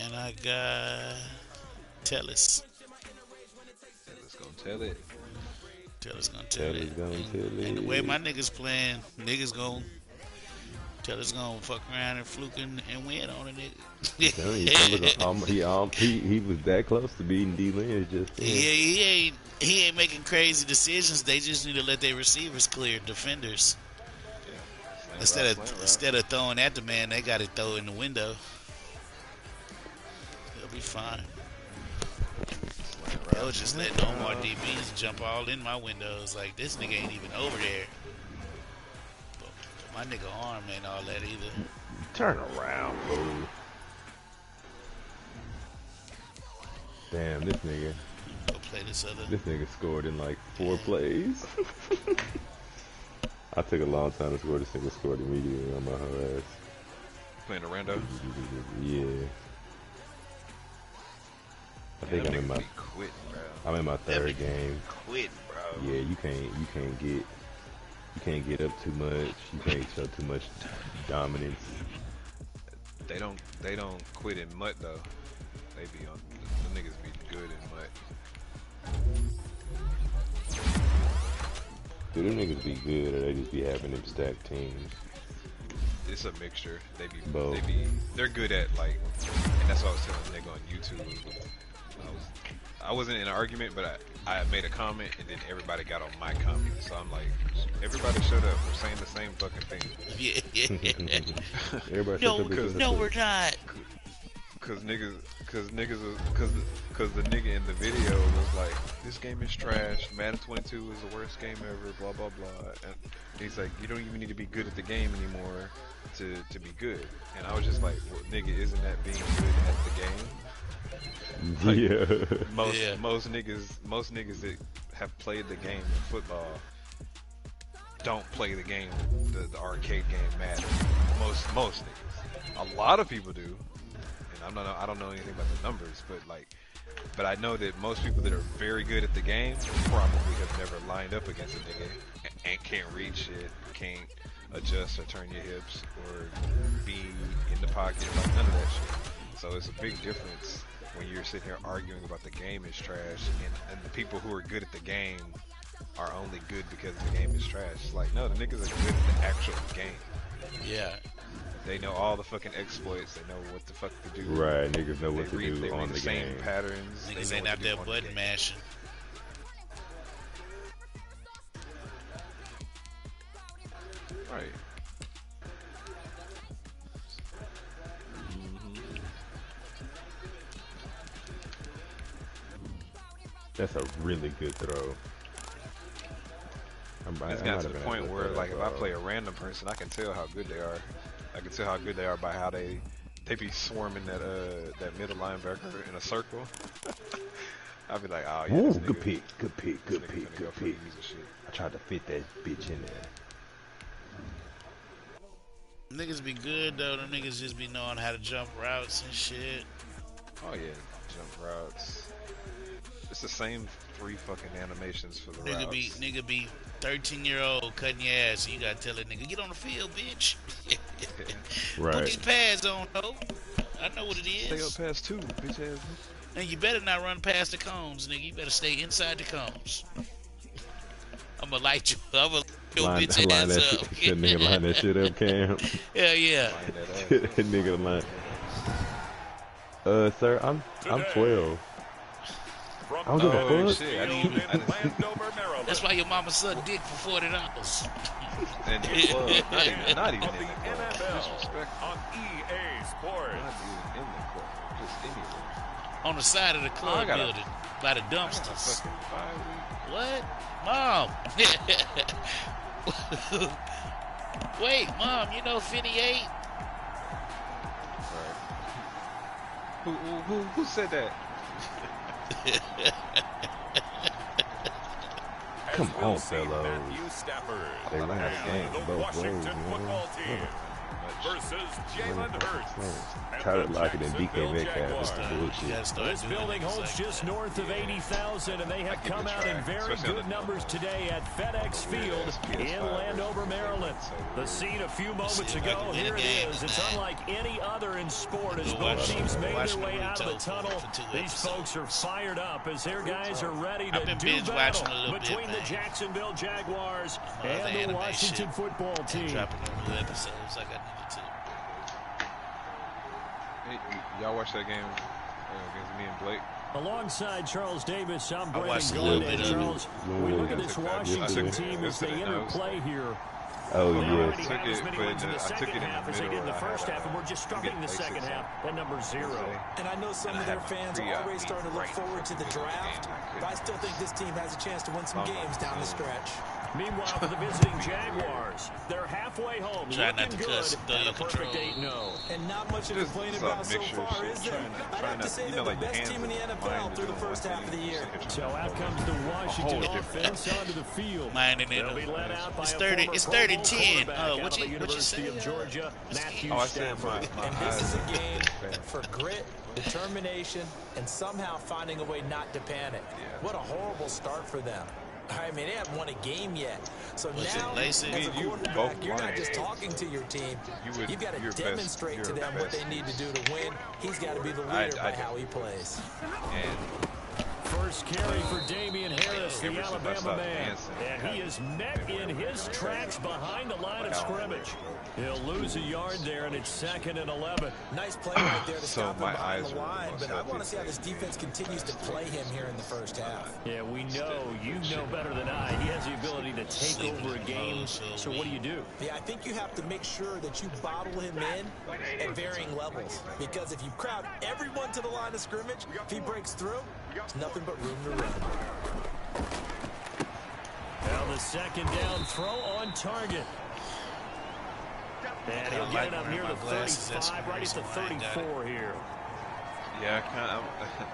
And I got Tellis. Let's go tell it. Tellis gonna tell it. Gonna tell it. And the way my niggas playing, niggas gonna Tellis gonna fuck around and fluke and win on a nigga. He was that close to beating D-Lens just then. Yeah, he ain't making crazy decisions. They just need to let their receivers clear defenders. Yeah. Instead of throwing at the man, they got to throw in the window. They'll be fine. They was just letting Omar DBs jump all in my windows. Like, this nigga ain't even over there. But my nigga arm ain't all that either. Turn around, fool. Damn, this nigga. Go play this other. This nigga scored in like 4 plays. I took a long time to score. This nigga scored immediately on my whole ass. Playing a rando. Yeah. I think I'm in my. Quit, bro. I'm in my 3rd game. Quit, bro. Yeah, you can't get up too much. You can't show too much dominance. They don't quit in mud though. They be on the niggas be good in mud. Do them niggas be good or they just be having them stacked teams? It's a mixture. Both. They're good at like, and that's what I was telling the nigga on YouTube. I wasn't in an argument, but I made a comment and then everybody got on my comment. So I'm like, everybody shut up. We're saying the same fucking thing. Everybody no, we're not. Cause the nigga in the video was like, this game is trash. Madden 22 is the worst game ever. Blah blah blah. And he's like, you don't even need to be good at the game anymore to be good. And I was just like, well, nigga, isn't that being good at the game? Like, most niggas that have played the game in football don't play the game, the arcade game Madden. Most niggas. A lot of people do. And I don't know anything about the numbers, but I know that most people that are very good at the game probably have never lined up against a nigga and can't read shit, can't adjust or turn your hips or be in the pocket, like none of that shit. So it's a big difference when you're sitting here arguing about the game is trash and the people who are good at the game are only good because the game is trash. It's like, no, the niggas are good at the actual game. Yeah. They know all the fucking exploits. They know what the fuck to do. Right, niggas know what to do they on read the same game. Patterns. Niggas ain't out there button mashing. Right. That's a really good throw. It's got to the point where, like, if I play a random person, I can tell how good they are. I can tell how good they are by how they be swarming that middle linebacker in a circle. I'll be like, oh yeah. Ooh, good pick. I tried to fit that bitch in there. Niggas be good though. Them niggas just be knowing how to jump routes and shit. Oh yeah, jump routes. It's the same 3 fucking animations for the Nigga routes. Nigga be 13-year-old cutting your ass. You gotta tell that nigga, get on the field, bitch. Right. Put these pads on, though. I know what it is. Stay up past 2, bitch ass. And you better not run past the cones, nigga. You better stay inside the cones. I'ma light you. I'ma Line bitch ass that up. shit, that nigga line that shit up, Cam. Hell yeah. That nigga line. Sir, I'm 12. I don't give a fuck. Shit, I didn't That's why your mama sucked dick for $40. and your club. Not even in the club. Disrespectful. On EA Sports. Not even in the club. Just anywhere. On the side of the club building. By the dumpsters. What? Mom. Wait, Mom, you know FiniAte? Right. Who said that? Come on, fellas. Matthew Stafford They ran the game and the both ways, Washington man. football team. versus Jalen Hurts. Tyler Lockett and DK Metcalf is the bullshit. This building holds just north of 80,000, and they have come out in very good numbers today at FedEx Field in Landover, Maryland. The scene a few moments ago, here it is. It's unlike any other in sport as both teams made their way out of the tunnel. These folks are fired up as their guys are ready to do battle between the Jacksonville Jaguars and the Washington football team. Dropping the new episodes like I needed to. Y'all watch that game against me and Blake? Alongside Charles Davis, I'm Brandon watched Glenn. a And little Charles, we look at this Washington team as they interplay here. Oh, They yeah. already have as many wins in the second half as they did in the first half, and we're just starting the second half at number 0. And I know some of their fans are already starting to look forward to the draft, but I still think this team has a chance to win some games down the stretch. Meanwhile, for the visiting Jaguars, they're halfway home, Try not looking to cuss, good, throw and your a perfect control. 8-0. And not much to complain about so far, is there? I'd have to say they're the best team in the NFL through the first half of the year. So out comes the Washington offense onto the field. They'll be led out by It's a 30. former It's Pro Bowl 30-10. quarterback out What of the you University say? of Georgia, Matthew I said Stafford. And this is a game for grit, determination, and somehow finding a way not to panic. What a horrible start for them. I mean, they haven't won a game yet. So now, as a quarterback, you're not just talking to your team. You've got to demonstrate to them what they need to do to win. He's got to be the leader by how he plays. First carry for Damian Harris, the Alabama man. And he is met in his tracks behind the line of scrimmage. He'll lose a yard there, and it's 2nd and 11. Nice play right there to stop him behind the line, but I want to see how this defense continues to play him here in the first half. Yeah, we know, you know better than I. He has the ability to take over a game, so what do? Yeah, I think you have to make sure that you bottle him in at varying levels, because if you crowd everyone to the line of scrimmage, if he breaks through, it's nothing but room to run. Now the second down throw on target. And he'll get it up near the 35, right at the 34 here. Yeah,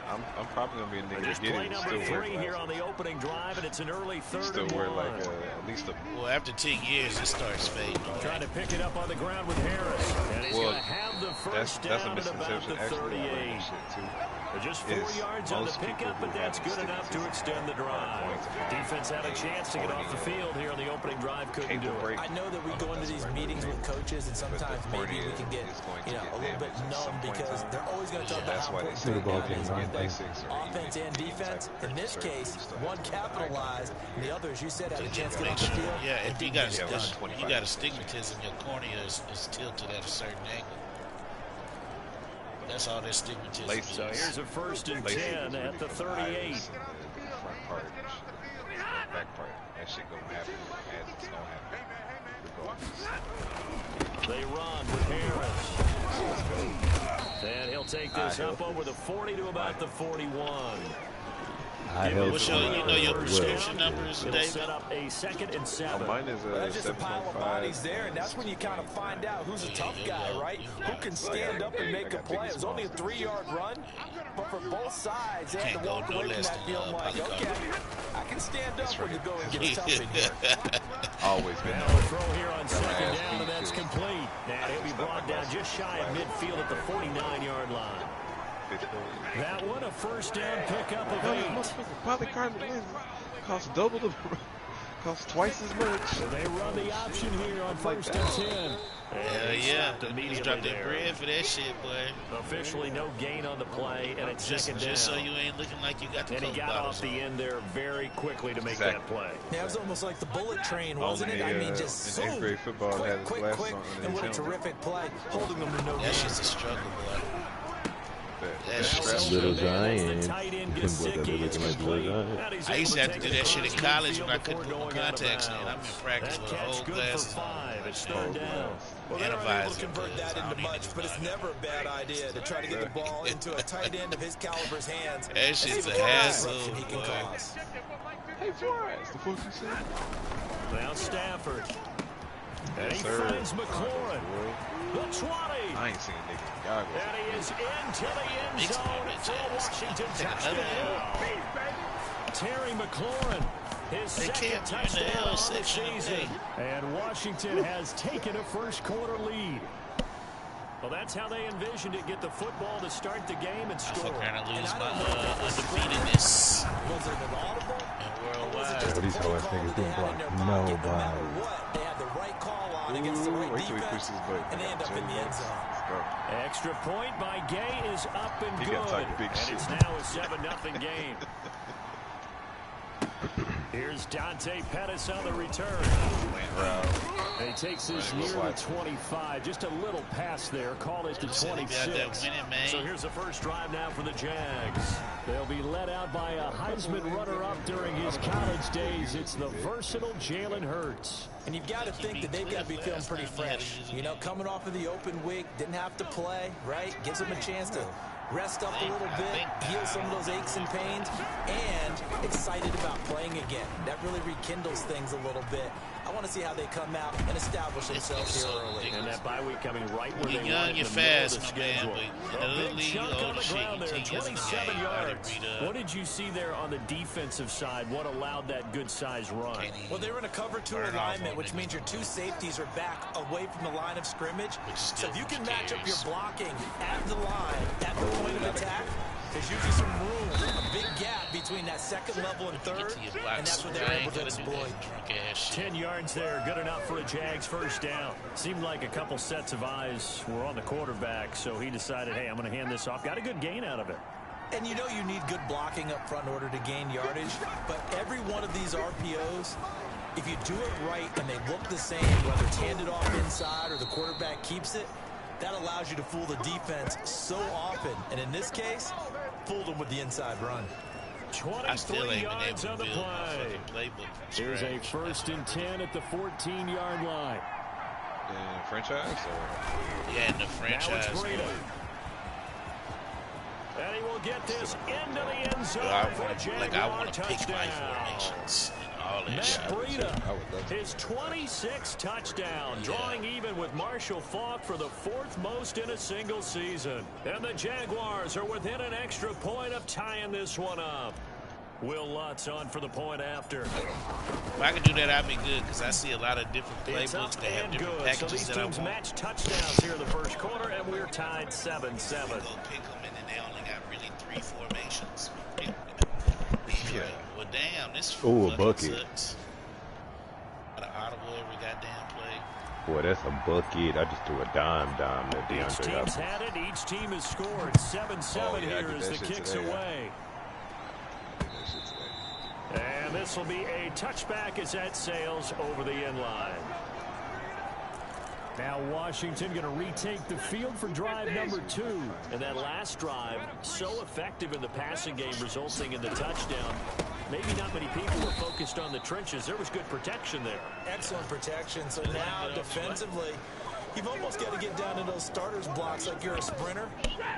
I'm probably gonna be a nigga. Just play number 3 here on the opening drive, and it's an early 3rd and 1. At least a. Well, after 10 years, it starts fading. Trying to pick it up on the ground with Harris, and he's going to have the first down at about the 38. Just 4 yards on the pickup, but that's good enough to extend the drive. Defense had a chance to get off the field here on the opening drive, couldn't do it. I know that we go into these meetings with coaches, and sometimes maybe we can get, a little bit numb because they're always going to talk about how important offense and defense. In this case, one capitalized, and the others, you said, had a chance to get off the field. Yeah, if you got astigmatism, your cornea is tilted at a certain angle. That's all that stigmatism. So here's a 1st and 10 at the 38. Back part. That shit gonna happen as it's gonna happen. They run with Harris. And he'll take this up over the 40 to about the 41. What's your prescription numbers, It'll David? set up a 2nd and 7. Mine is That's just a pile of bodies there, and that's when you kind of find out who's a tough guy, right? Who can stand up and make a play. It was only a 3-yard run, but for both sides, they had to walk away from that feeling like, okay, I can stand up when the going gets tough in here. Always been. Now a throw here on 2nd down, and that's complete. And he'll be brought down just shy of midfield at the 49-yard line. That one, a 1st down pickup of 8. Probably costs double the, costs twice as much. So they run the option here on 1st and 10. Hell yeah. Just drop that bread for that shit, boy. Officially no gain on the play, and it's 2nd down. Just so you ain't looking like you got the And he got off the end there very quickly to make that play. Yeah, it was almost like the bullet train, wasn't it? I mean, just in 8th grade football, quick, and what a terrific play, holding them to no gain. That shit's a struggle, boy. That's Little Giant. I used to have to do that shit in college when I couldn't put my contacts in. I'm in practice with a whole class. It's 3rd down. Well, they're unable to convert that into much, but it's never a bad idea to try to get the ball into a tight end of his caliber's hands. That shit's a hassle, he can cause. Hey, Flores, the fuck you said? Now Stafford. And he finds McLaurin. The 20. I ain't seen a nigga in goggles. And he is into the end zone for Washington touchdown. Terry McLaurin His They second can't touchdown on the section. season. And Washington has taken a first-quarter lead. Well, that's how they envisioned it. Get the football to start the game and score. I'm trying to lose my undefeatedness Was it an audible? and worldwide. What these whole niggas doing block? Nobody. They had the right call on against the right Wait till he pushes defense, his button. and they end up in the end zone. Let's go. Extra point by Gay is up and He got good. talking big And shit. it's now a 7-0 game. Here's Dante Pettis on the return. He takes this near the 25. Just a little pass there. Call it the 26. So here's the first drive now for the Jags. They'll be led out by a Heisman runner-up during his college days. It's the versatile Jalen Hurts. And you've got to think that they've got to be feeling pretty fresh. You know, coming off of the open week, didn't have to play, right? Gives them a chance to rest up a little bit, heal some of those aches and pains, and excited about playing again. That really rekindles things a little bit. I want to see how they come out and establish themselves here early. And that bye week coming right where You're they young, want you're in the middle of fast, the my man, schedule. but in a little Big league, chunk on the shit, ground there, 18 years in the 27 game, yards. already What did you see there on the defensive side? What allowed that good-sized run? Well, they were in a cover 2 alignment, which means your 2 safeties are back away from the line of scrimmage. So if you can match up your blocking at the line, at the point of attack, there's usually some room, a big gap between that second level and third, and that's what they were able to exploit. 10 yards there, good enough for a Jags first down. Seemed like a couple sets of eyes were on the quarterback, so he decided, hey, I'm going to hand this off. Got a good gain out of it. And you know you need good blocking up front in order to gain yardage, but every one of these RPOs, if you do it right and they look the same, whether it's handed off inside or the quarterback keeps it, that allows you to fool the defense so often. And in this case, fooled them with the inside run. 23 yards on the play. Here's a 1st and 10 at the 14-yard line. In franchise? Or? Yeah, in the franchise. Now it's Breida. And he will get this into the end zone for a Jaguar I want to pick my touchdown. formations and all that Matt shit. Breida, his 26th touchdown, drawing even with Marshall Faulk for the 4th most in a single season. And the Jaguars are within an extra point of tying this one up. Will Lutz on for the point after. If I could do that, I'd be good, because I see a lot of different playbooks that have different good. packages so these that I teams want. match touchdowns here in the first quarter, and we're tied 7-7. Go pick them, and then they only got really 3 formations. Yeah. Well, damn, this Ooh, a bucket. sucks. Got an audible every goddamn play. Boy, that's a bucket. I just threw a dime that Each DeAndre team's got. had it. Each team has scored. 7-7 here as the kicks away. And this will be a touchback as that sails over the end line. Now Washington going to retake the field for drive number 2. And that last drive, so effective in the passing game, resulting in the touchdown. Maybe not many people were focused on the trenches. There was good protection there. Excellent protection. So now defensively, you've almost got to get down to those starters blocks like you're a sprinter.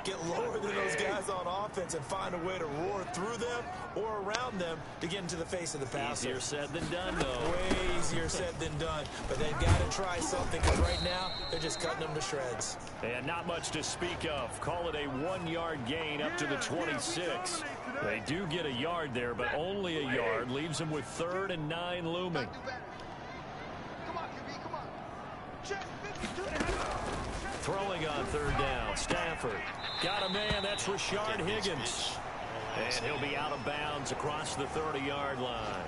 Get lower than those guys on offense and find a way to roar through them or around them to get into the face of the passer. Easier said than done, though. Way easier said than done. But they've got to try something, because right now they're just cutting them to shreds. And not much to speak of. Call it a 1-yard gain up to the 26. They do get a yard there, but only a yard. Leaves them with 3rd and 9 looming. Throwing on 3rd down. Stafford. Got a man. That's Rashard Higgins. And he'll be out of bounds across the 30-yard line.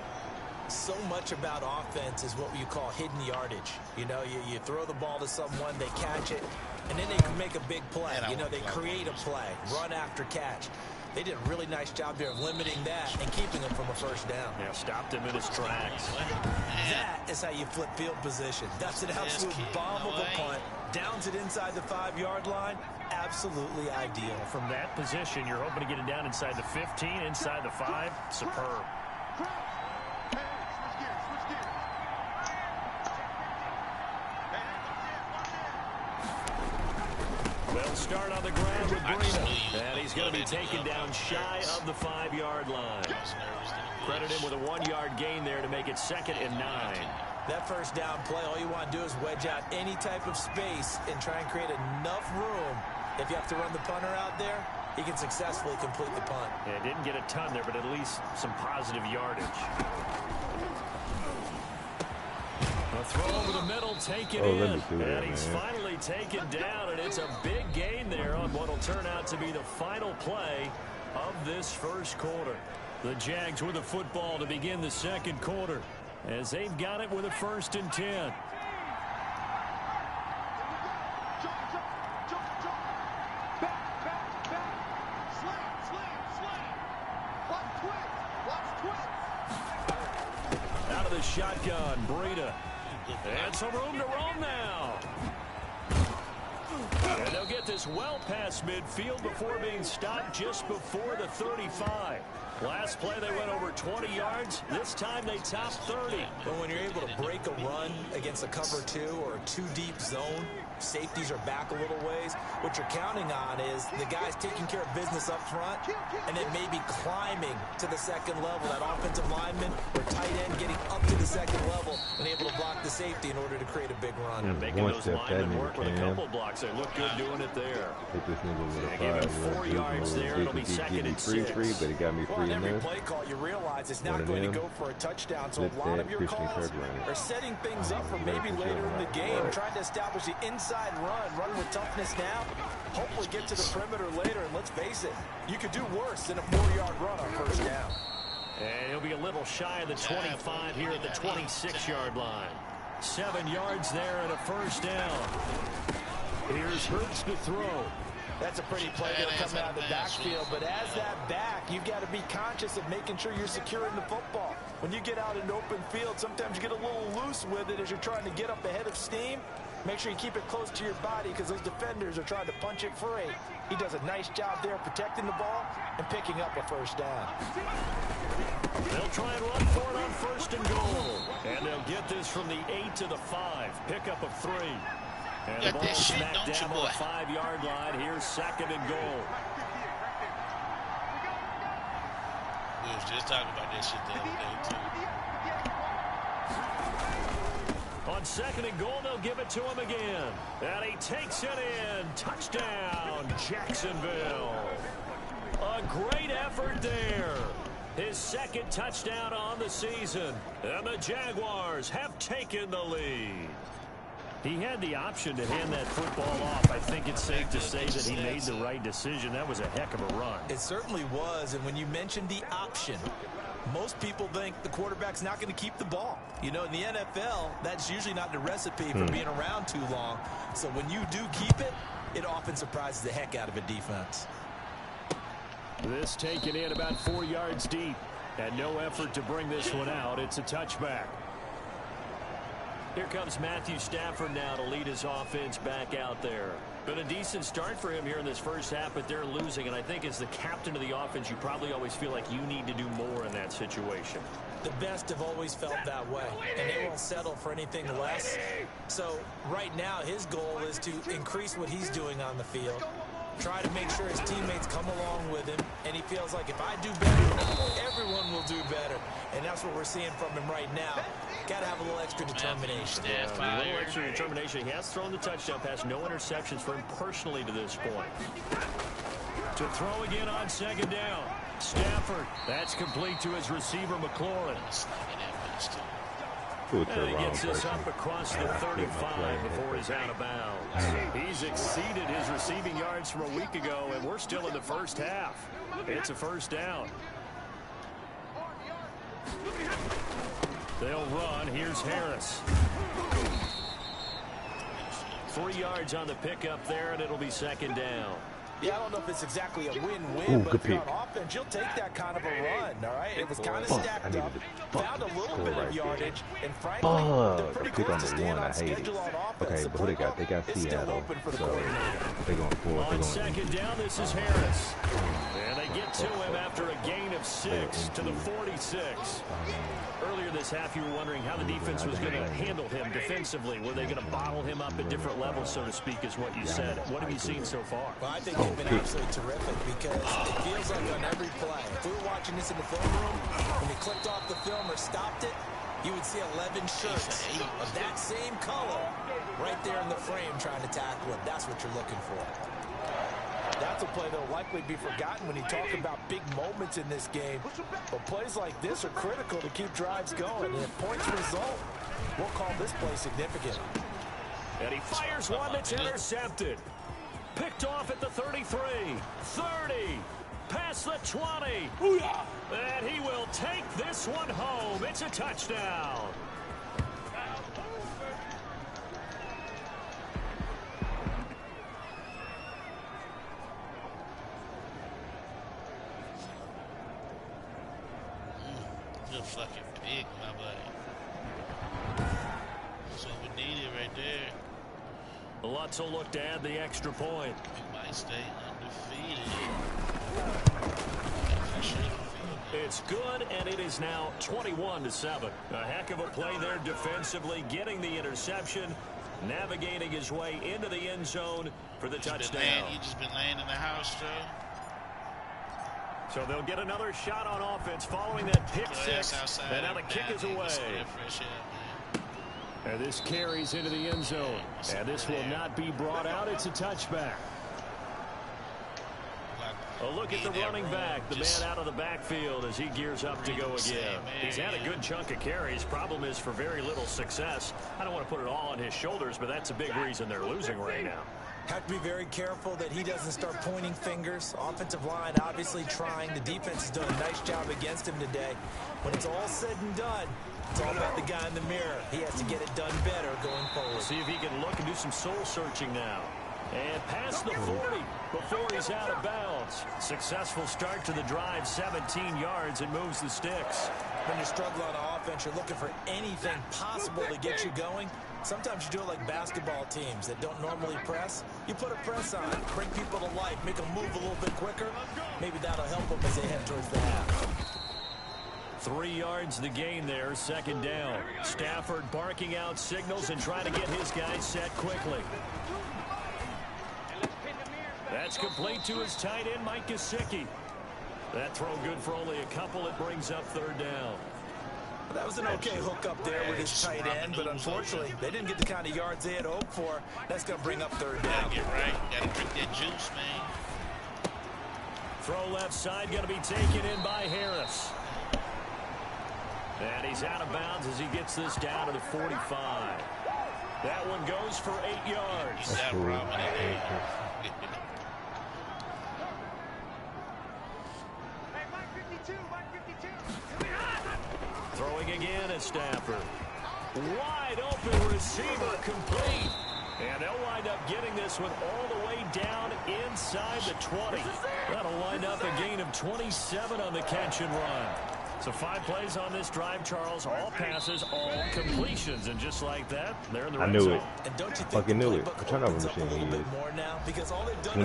So much about offense is what you call hidden yardage. You know, you throw the ball to someone, they catch it, and then they can make a big play. You know, they create a play, run after catch. They did a really nice job there of limiting that and keeping him from a first down. Yeah, stopped him in his tracks. That is how you flip field position. That's an absolute bomb of a punt. Downs it inside the 5-yard line. Absolutely ideal. From that position, you're hoping to get it down inside the 15, inside the 5. Superb. They'll start on the ground with Breida. And he's going to be taken down shy of the 5-yard line. Credit him with a 1-yard gain there to make it 2nd and 9. That first down play, all you want to do is wedge out any type of space and try and create enough room. If you have to run the punter out there, he can successfully complete the punt. Yeah, didn't get a ton there, but at least some positive yardage. throw over the middle, taken in. And he's finally taken down, and it's a big gain there on what will turn out to be the final play of this first quarter. The Jags with the football to begin the second quarter as they've got it with a 1st and 10. Out of the shotgun, Breida. And some room to roam now. And they'll get this well past midfield before being stopped just before the 35. Last play they went over 20 yards. This time they topped 30. But when you're able to break a run against a cover 2 or a 2-deep zone, safeties are back a little ways. What you're counting on is the guys taking care of business up front and then maybe climbing to the second level. That offensive lineman or tight end getting up to the second level and able to block the safety in order to create a big run. And making those linemen work with a couple blocks. They look good doing it there. Hit this nigga with a Give him 4 yards there. It'll be 2nd and 6. But it got me free On every enough. play call, you realize it's not going to go for a touchdown. So a lot of your calls are setting things up for maybe later in the game, trying to establish the inside run with toughness now. Hopefully get to the perimeter later. And let's face it, you could do worse than a 4-yard run on 1st down. And he'll be a little shy of the 25 here at the 26-yard line. 7 yards there and a 1st down. Here's Hurts to throw. That's a pretty play that'll come out of the backfield, but as that back, you've got to be conscious of making sure you're securing the football. When you get out in open field, sometimes you get a little loose with it as you're trying to get up ahead of steam. Make sure you keep it close to your body because those defenders are trying to punch it free. He does a nice job there protecting the ball and picking up a 1st down. They'll try and run for it on 1st and goal. And they'll get this from the 8 to the 5. Pickup of 3. And the ball smacked down on the 5-yard line. Here's 2nd and goal. We was just talking about that shit the other day, too. On 2nd and goal, they'll give it to him again. And he takes it in. Touchdown, Jacksonville. A great effort there. His 2nd touchdown on the season. And the Jaguars have taken the lead. He had the option to hand that football off. I think it's safe to say that he made the right decision. That was a heck of a run. It certainly was. And when you mentioned the option, most people think the quarterback's not going to keep the ball. You know, in the NFL, that's usually not the recipe for being around too long. So when you do keep it, it often surprises the heck out of a defense. This taken in about 4 yards deep. And no effort to bring this one out. It's a touchback. Here comes Matthew Stafford now to lead his offense back out there. Been a decent start for him here in this first half, but they're losing. And I think as the captain of the offense, you probably always feel like you need to do more in that situation. The best have always felt that way, and they won't settle for anything less. So right now, his goal is to increase what he's doing on the field, try to make sure his teammates come along with him, and he feels like if I do better, everyone will do better. And that's what we're seeing from him right now. Got to have a little extra determination. A little extra determination. He has thrown the touchdown pass. No interceptions for him personally to this point. To throw again on 2nd down. Stafford. That's complete to his receiver, McLaurin. And he gets this up across the 35 before he's out of bounds. He's exceeded his receiving yards from a week ago, and we're still in the first half. It's a 1st down. They'll run. Here's Harris. 3 yards on the pickup there, and it'll be 2nd down. Yeah, I don't know if it's exactly a win-win, but if you're on offense, you'll take that kind of a run, all right? It was kind of stacked up, found a little bit of yardage, and frankly, they're pretty good to stand on schedule on offense. Okay, but who they got? They got Seattle, so they're going forward. On 2nd down, this is Harris. And they get to him after a gain of 6 to the 46. Earlier this half, you were wondering how the defense was going to handle him defensively. Were they going to bottle him up at different levels, so to speak, is what you said. What have you seen so far? Well, I think they've been absolutely terrific because it feels like on every play, if we were watching this in the film room, when he clicked off the film or stopped it, you would see 11 shirts of that same color right there in the frame trying to tackle it. That's what you're looking for. That's a play that will likely be forgotten when you talk about big moments in this game. But plays like this are critical to keep drives going. And if points result, We'll call this play significant. And he fires one that's intercepted. Picked off at the 33, 30, past the 20. And he will take this one home. It's a touchdown. Good fucking pig, my buddy. That's what we needed right there. Lutz will look to add the extra point. We might stay undefeated. It's good, and it is now 21-7. A heck of a play there defensively, getting the interception, navigating his way into the end zone for the touchdown. You just been laying in the house, Joe. So they'll get another shot on offense following that pick six. And now the kick is away. And this carries into the end zone. And this will not be brought out. It's a touchback. A look at the running back, the man out of the backfield as he gears up to go again. He's had a good chunk of carries. Problem is for very little success. I don't want to put it all on his shoulders, but that's a big reason they're losing right now. Have to be very careful that he doesn't start pointing fingers. Offensive line obviously trying. The defense has done a nice job against him today. When it's all said and done, it's all about the guy in the mirror. He has to get it done better going forward. See if he can look and do some soul searching now. And past the 40 before he's out of bounds. Successful start to the drive, 17 yards, and moves the sticks. When you're struggling on offense, you're looking for anything possible to get you going. Sometimes you do it like basketball teams that don't normally press. You put a press on, bring people to life, make them move a little bit quicker. Maybe that'll help them as they head towards the half. 3 yards the gain there, second down. Stafford barking out signals and trying to get his guys set quickly. That's complete to his tight end, Mike Gesicki. That throw good for only a couple. It brings up third down. That was an okay hook up there with his tight end, but unfortunately, they didn't get the kind of yards they had hoped for. That's going to bring up third down. Gotta get right. Gotta drink that juice, man. Throw left side, going to be taken in by Harris. And he's out of bounds as he gets this down to the 45. That one goes for 8 yards. He's out robbing it. Throwing again at Stafford. Wide open receiver complete. And they'll wind up getting this one all the way down inside the 20. That'll wind up a gain of 27 on the catch and run. So 5 plays on this drive, Charles. All passes, all completions. And just like that, they're in the red zone. And don't you think fucking knew it. the Turnover opens up a machine little he bit is. more now? Because all they've done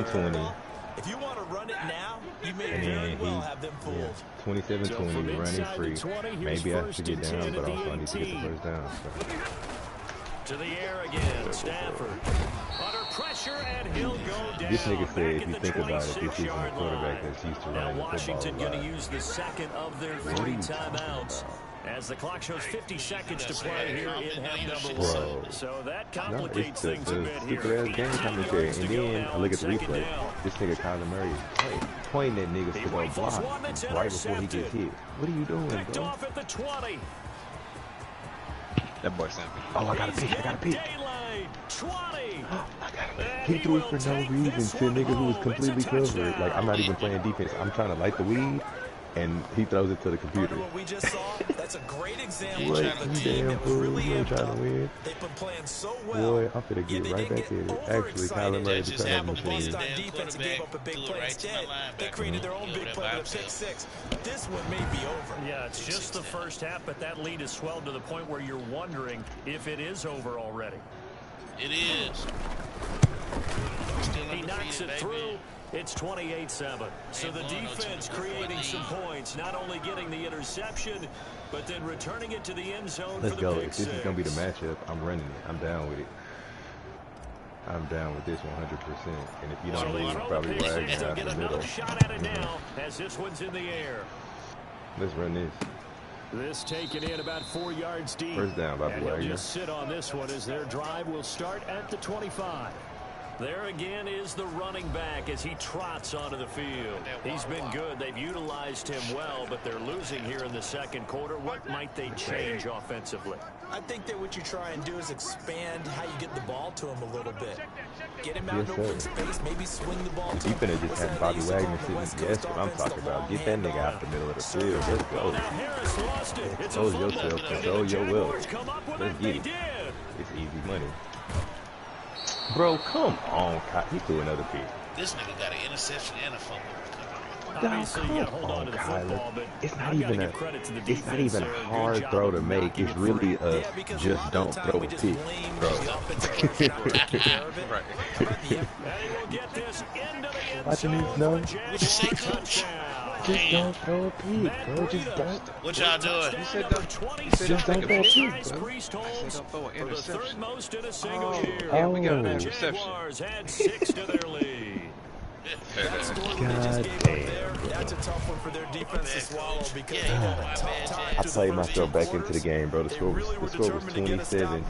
27-20. If you want to run it now, you may And very then well have them fooled. 27-20, running free. Maybe I should get down, but also I need to get the first down. So. To the air again, Stafford. Under pressure, and he'll go down. This nigga said, if you Back at think the about it, this is a 26-yard quarterback line. that's used to Now running the football Washington going to alive. use the second of their 3 timeouts. As the clock shows 50 seconds to play here in half number 1. So that complicates things a bit here. Stupid ass game commentary. And then I look at the replay. This nigga Kyler Murray pointing at niggas to go block right before he gets hit. What are you doing, Picked bro? off at the 20. That boy snapping. Oh, I got a pick. I got a pick. Daylight, 20. He threw it for no reason to a nigga who was completely covered. Like, I'm not even playing defense. I'm trying to light the weed, and he throws it to the computer. What we just saw, that's a great example What? of a You team damn that was fool. really You ain't amped trying up. to win. They've been playing so well. Boy, I'm finna get right back at it. Actually, Kyler Murray, the Just turnover happened to be machine. the On damn defense and gave up a big threw it play right to my instead. They linebacker. created their own Give big it a play with a backfield. pick six. This one may be over. Yeah, it's just the first half, but that lead has swelled to the point where you're wondering if it is over already. It is. Still He knocks it undefeated, through. baby. It's 28-7. So the defense creating some points, not only getting the interception, but then returning it to the end zone Let's for the go. pick If this six. is going to be the matchup, I'm running it. I'm down with it. I'm down with this 100%. And if you So don't they lose, throw probably the pick right six. They'll out get the middle. another shot at it now as this one's in the air. Let's run this. This taken in about 4 yards deep. First down, Bobby And he'll Wagner. just sit on this one as their drive will start at the 25. There again is the running back as he trots onto the field. He's been good. They've utilized him well, but they're losing here in the second quarter. What might they change offensively? I think that what you try and do is expand how you get the ball to him a little bit. Get him out in open space, maybe swing the ball to him. You finna just have Bobby Wagner sitting. That's what I'm talking about. Get that nigga out the middle of the field. Let's go. Harris lost it. Control yourself. Control your will. Let's get it. It's easy money. Bro, come on, Kyle. He threw another pick. This nigga got an interception and a fumble. Come on, Kyle. It's not even a hard throw to make. It's really a just don't throw a pick, bro. Watching these numbers. What'd you say, coach? Just don't throw a pick, bro. Just don't. What y'all doing? You said don't. Just don't throw a pick, bro. I said don't throw an interception. Oh, we got an interception. Had 6 to their lead. God damn. That's a tough one for their defense to swallow because they got a tough time. I played myself back into the game, bro. The score was 27 to 7, and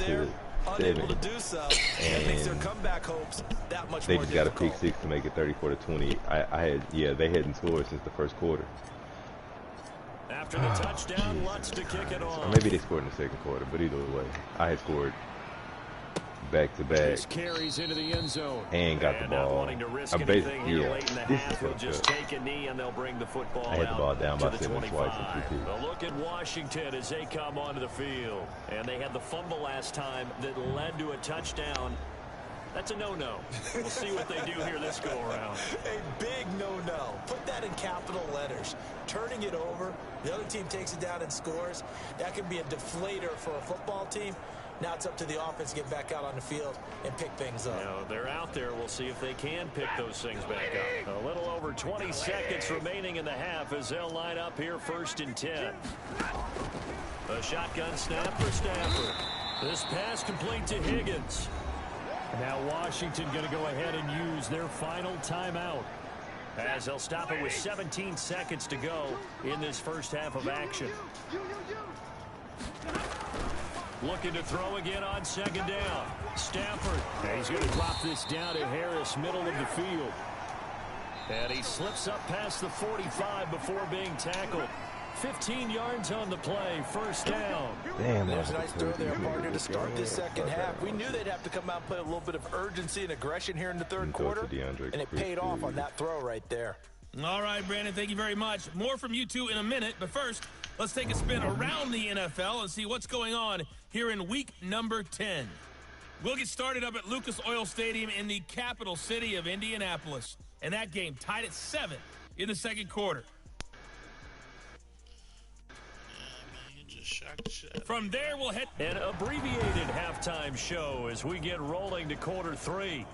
they just got a pick 6 to make it 34 to 20. They hadn't scored since the first quarter. After the touchdown, Lutz to kick it off. Or maybe they scored in the second quarter, but either way, I had scored back-to-back carries into the end zone and got the ball. I basically, this is just take a knee and they'll bring the football. I had the ball down by 7 twice in 2 A look at Washington as they come onto the field, and they had the fumble last time that led to a touchdown. That's a no-no. We'll see what they do here this go-around. A big no-no. Put that in capital letters. Turning it over, the other team takes it down and scores. That can be a deflator for a football team. Now it's up to the offense to get back out on the field and pick things up. They're out there. We'll see if they can pick those things back up. A little over 20 seconds remaining in the half as they'll line up here 1st and 10. A shotgun snap for Stafford. This pass complete to Higgins. Now Washington going to go ahead and use their final timeout as they'll stop it with 17 seconds to go in this first half of action. Looking to throw again on 2nd down. Stafford. And he's going to drop this down to Harris, middle of the field. And he slips up past the 45 before being tackled. 15 yards on the play, 1st down. Damn, there's a nice throw there, partner, to start this second half. We knew they'd have to come out and play a little bit of urgency and aggression here in the third quarter, and it paid off on that throw right there. All right, Brandon, thank you very much. More from you two in a minute, but first, let's take a spin around the NFL and see what's going on here in week number 10. We'll get started up at Lucas Oil Stadium in the capital city of Indianapolis, and that game tied at 7 in the second quarter. From there, we'll head an abbreviated halftime show as we get rolling to quarter 3.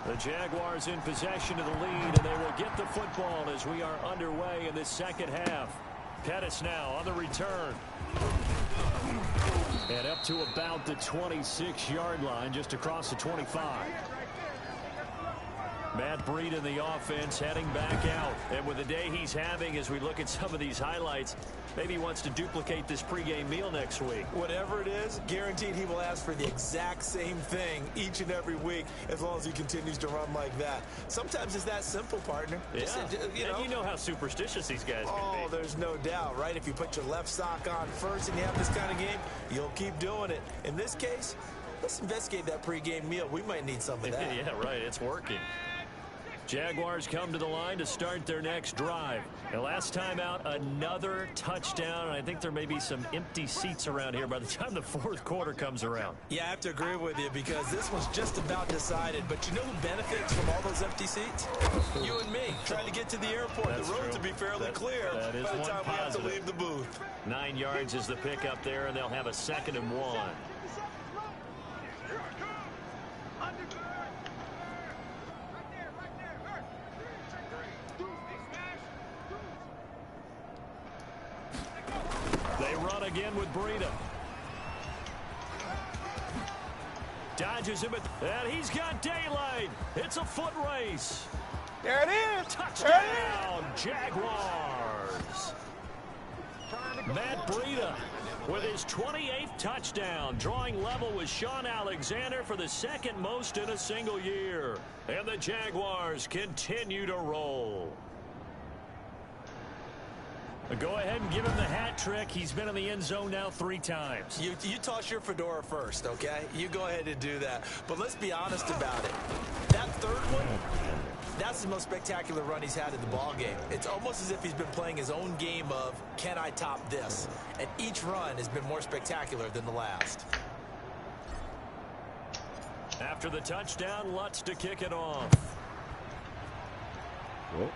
The Jaguars in possession of the lead, and they will get the football as we are underway in this second half. Pettis now on the return. And up to about the 26-yard line, just across the 25. Matt Breed in the offense heading back out. And with the day he's having as we look at some of these highlights, maybe he wants to duplicate this pregame meal next week. Whatever it is, guaranteed he will ask for the exact same thing each and every week as long as he continues to run like that. Sometimes it's that simple, partner. Yeah. And you know how superstitious these guys can be. Oh, there's no doubt, right? If you put your left sock on first and you have this kind of game, you'll keep doing it. In this case, let's investigate that pregame meal. We might need some of that. Yeah, right. It's working. Jaguars come to the line to start their next drive. And last time out, another touchdown. And I think there may be some empty seats around here by the time the fourth quarter comes around. Yeah, I have to agree with you because this one's just about decided. But you know who benefits from all those empty seats? You and me, trying to get to the airport. That's the road true. to be fairly clear that is by the time one we have to positive. leave the booth. 9 yards is the pickup there, and they'll have a 2nd and 1. They run again with Breida. Dodges him, and he's got daylight. It's a foot race. There it is. Touchdown, Jaguars. Matt Breida with his 28th touchdown, drawing level with Sean Alexander for the second most in a single year. And the Jaguars continue to roll. Go ahead and give him the hat trick. He's been in the end zone now 3 times. You toss your fedora first, okay? You go ahead and do that. But let's be honest about it. That third one, that's the most spectacular run he's had in the ball game. It's almost as if he's been playing his own game of, can I top this? And each run has been more spectacular than the last. After the touchdown, Lutz to kick it off. What?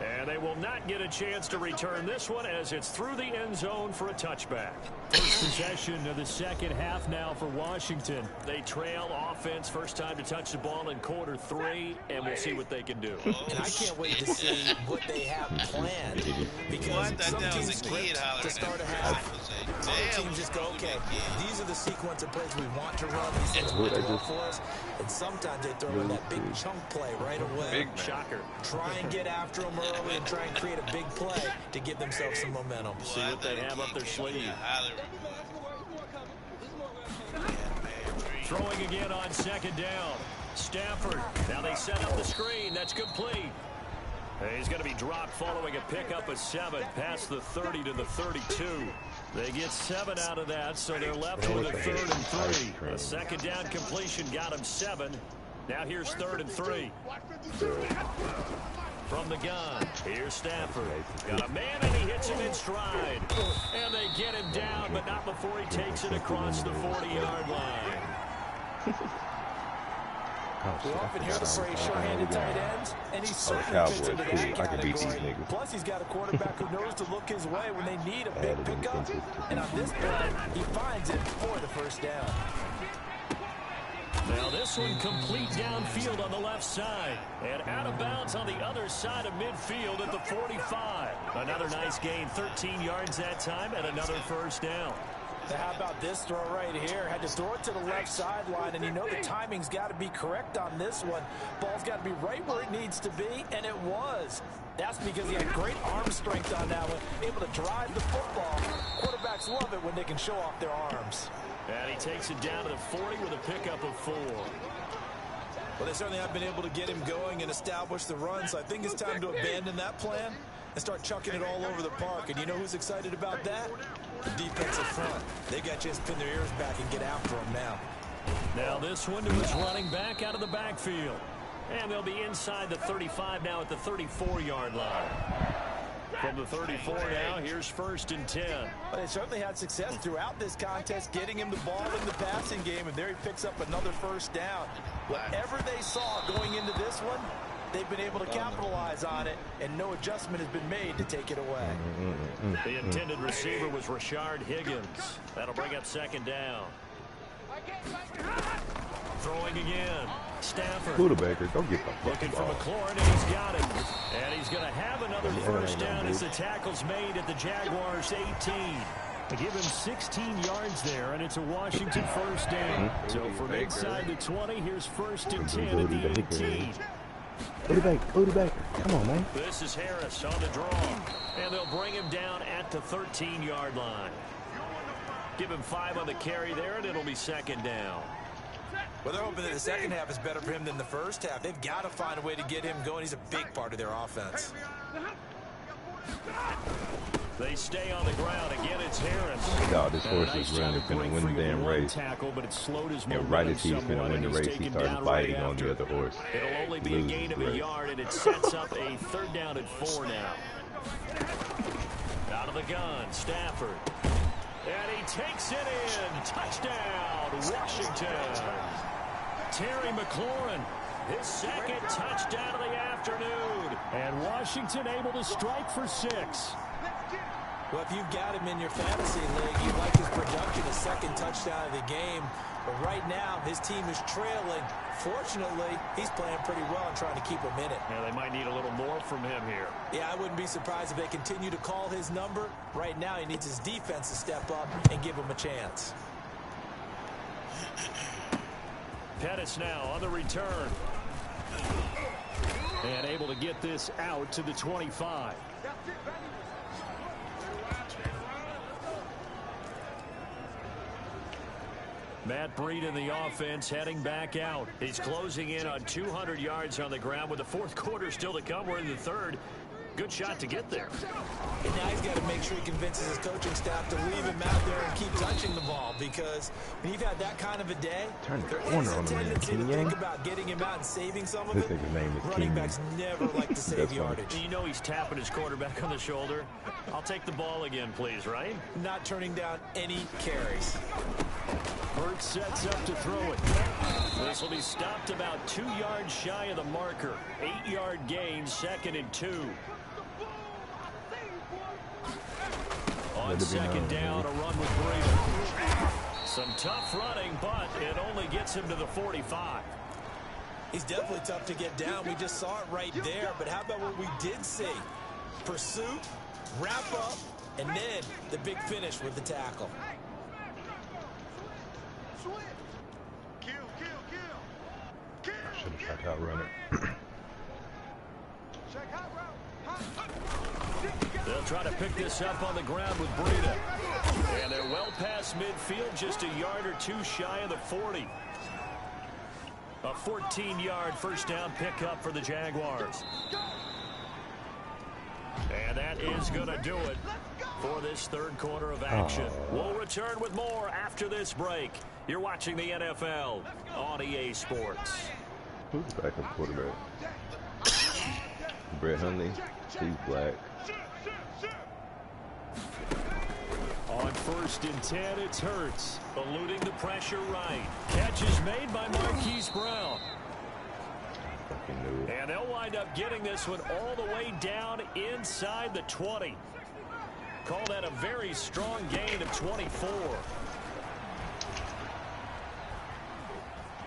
And they will not get a chance to return this one as it's through the end zone for a touchback. First possession of the second half now for Washington. They trail offense, first time to touch the ball in quarter 3, and we'll see what they can do. And I can't wait to see what they have planned, because some teams script to start a half. Other teams just go, okay, these are the sequence of plays we want to run. These things work well for us. And sometimes they throw in that big chunk play right away. Shocker. Try and get after them early and try and create a big play to give themselves some momentum. See what they have up their sleeve. Throwing again on second down. Stafford. Now they set up the screen. That's complete. He's going to be dropped following a pickup of 7 past the 30 to the 32. They get 7 out of that, so they're left with a 3rd and 3. A second down completion got him 7. Now here's 3rd and 3. From the gun, here's Stafford. Got a man, and he hits him in stride. And they get him down, but not before he takes it across the 40-yard line. We often hear the phrase sure-handed tight ends, and he's certainly fits into that category. Plus, he's got a quarterback who knows to look his way when they need a big pickup. And on this play, he finds it for the first down. Now this one complete downfield on the left side. And out of bounds on the other side of midfield at the 45. Another nice gain, 13 yards that time, and another first down. Now how about this throw right here? Had to throw it to the left sideline, and you know the timing's got to be correct on this one. Ball's got to be right where it needs to be, and it was. That's because he had great arm strength on that one, able to drive the football. Quarterbacks love it when they can show off their arms. And he takes it down to the 40 with a pickup of 4. Well, they certainly have been able to get him going and establish the run, so I think it's time to abandon that plan and start chucking it all over the park. And you know who's excited about that? The defensive front. They got to just pin their ears back and get after him now. Now this one to his running back out of the backfield. And they'll be inside the 35 now at the 34-yard line. From the 34 now, here's 1st and 10. Well, they certainly had success throughout this contest, getting him the ball in the passing game, and there he picks up another first down. Whatever they saw going into this one, they've been able to capitalize on it, and no adjustment has been made to take it away. The intended receiver was Rashard Higgins. That'll bring up 2nd down. Throwing again. Stafford. Budabaker, go get the looking for McLaurin, and he's got him. And he's going to have another first down as the tackle's made at the Jaguars' 18. They give him 16 yards there, and it's a Washington first down. So from inside the 20, here's 1st and 10 at the 18. Budabaker, come on, man. This is Harris on the draw, and they'll bring him down at the 13-yard line. Give him 5 on the carry there, and it'll be 2nd down. Well, they're hoping that the second half is better for him than the first half. They've got to find a way to get him going. He's a big part of their offense. They stay on the ground. Again, it's Harris. No, this horse is really going to win the damn race. Tackle, but it slowed his and right as he was going to win the race, he started biting on the other horse. It'll only be a gain of a yard, and it sets up a 3rd down and 4 now. Out of the gun, Stafford. And he takes it in. Touchdown, Washington. Terry McLaurin, his 2nd touchdown of the afternoon. And Washington able to strike for 6. Well, if you've got him in your fantasy league, you like his production, his 2nd touchdown of the game. But right now, his team is trailing. Fortunately, he's playing pretty well and trying to keep him in it. Yeah, they might need a little more from him here. Yeah, I wouldn't be surprised if they continue to call his number. Right now, he needs his defense to step up and give him a chance. Pettis now on the return. And able to get this out to the 25. Matt Breida in the offense heading back out. He's closing in on 200 yards on the ground with the fourth quarter still to come. We're in the third. Good shot to get there. And now he's got to make sure he convinces his coaching staff to leave him out there and keep touching the ball, because when you've had that kind of a day, Turn the there corner is a on the man. tendency to King think Yang? about getting him out and saving some of This it. nigga's name is Running King backs Yang. never like to save That's funny. yardage. You know he's tapping his quarterback on the shoulder. I'll take the ball again, please, right? Not turning down any carries. Burt sets up to throw it. This will be stopped about 2 yards shy of the marker. 8-yard gain, 2nd and 2. On second down, a run with Breida. Some tough running, but it only gets him to the 45. He's definitely tough to get down. We just saw it right there. But how about what we did see? Pursuit, wrap up, and then the big finish with the tackle. Should have tried to outrun it. They'll try to pick this up on the ground with Breida. And they're well past midfield, just a yard or two shy of the 40. A 14-yard first down pickup for the Jaguars. And that is going to do it for this third quarter of action. We'll return with more after this break. You're watching the NFL on EA Sports. Who's the backup quarterback? Brett Hundley. He's black. On 1st and 10, it's Hurts, eluding the pressure right. Catch is made by Marquise Brown. Fucking knew it. And they'll wind up getting this one all the way down inside the 20. Call that a very strong gain of 24.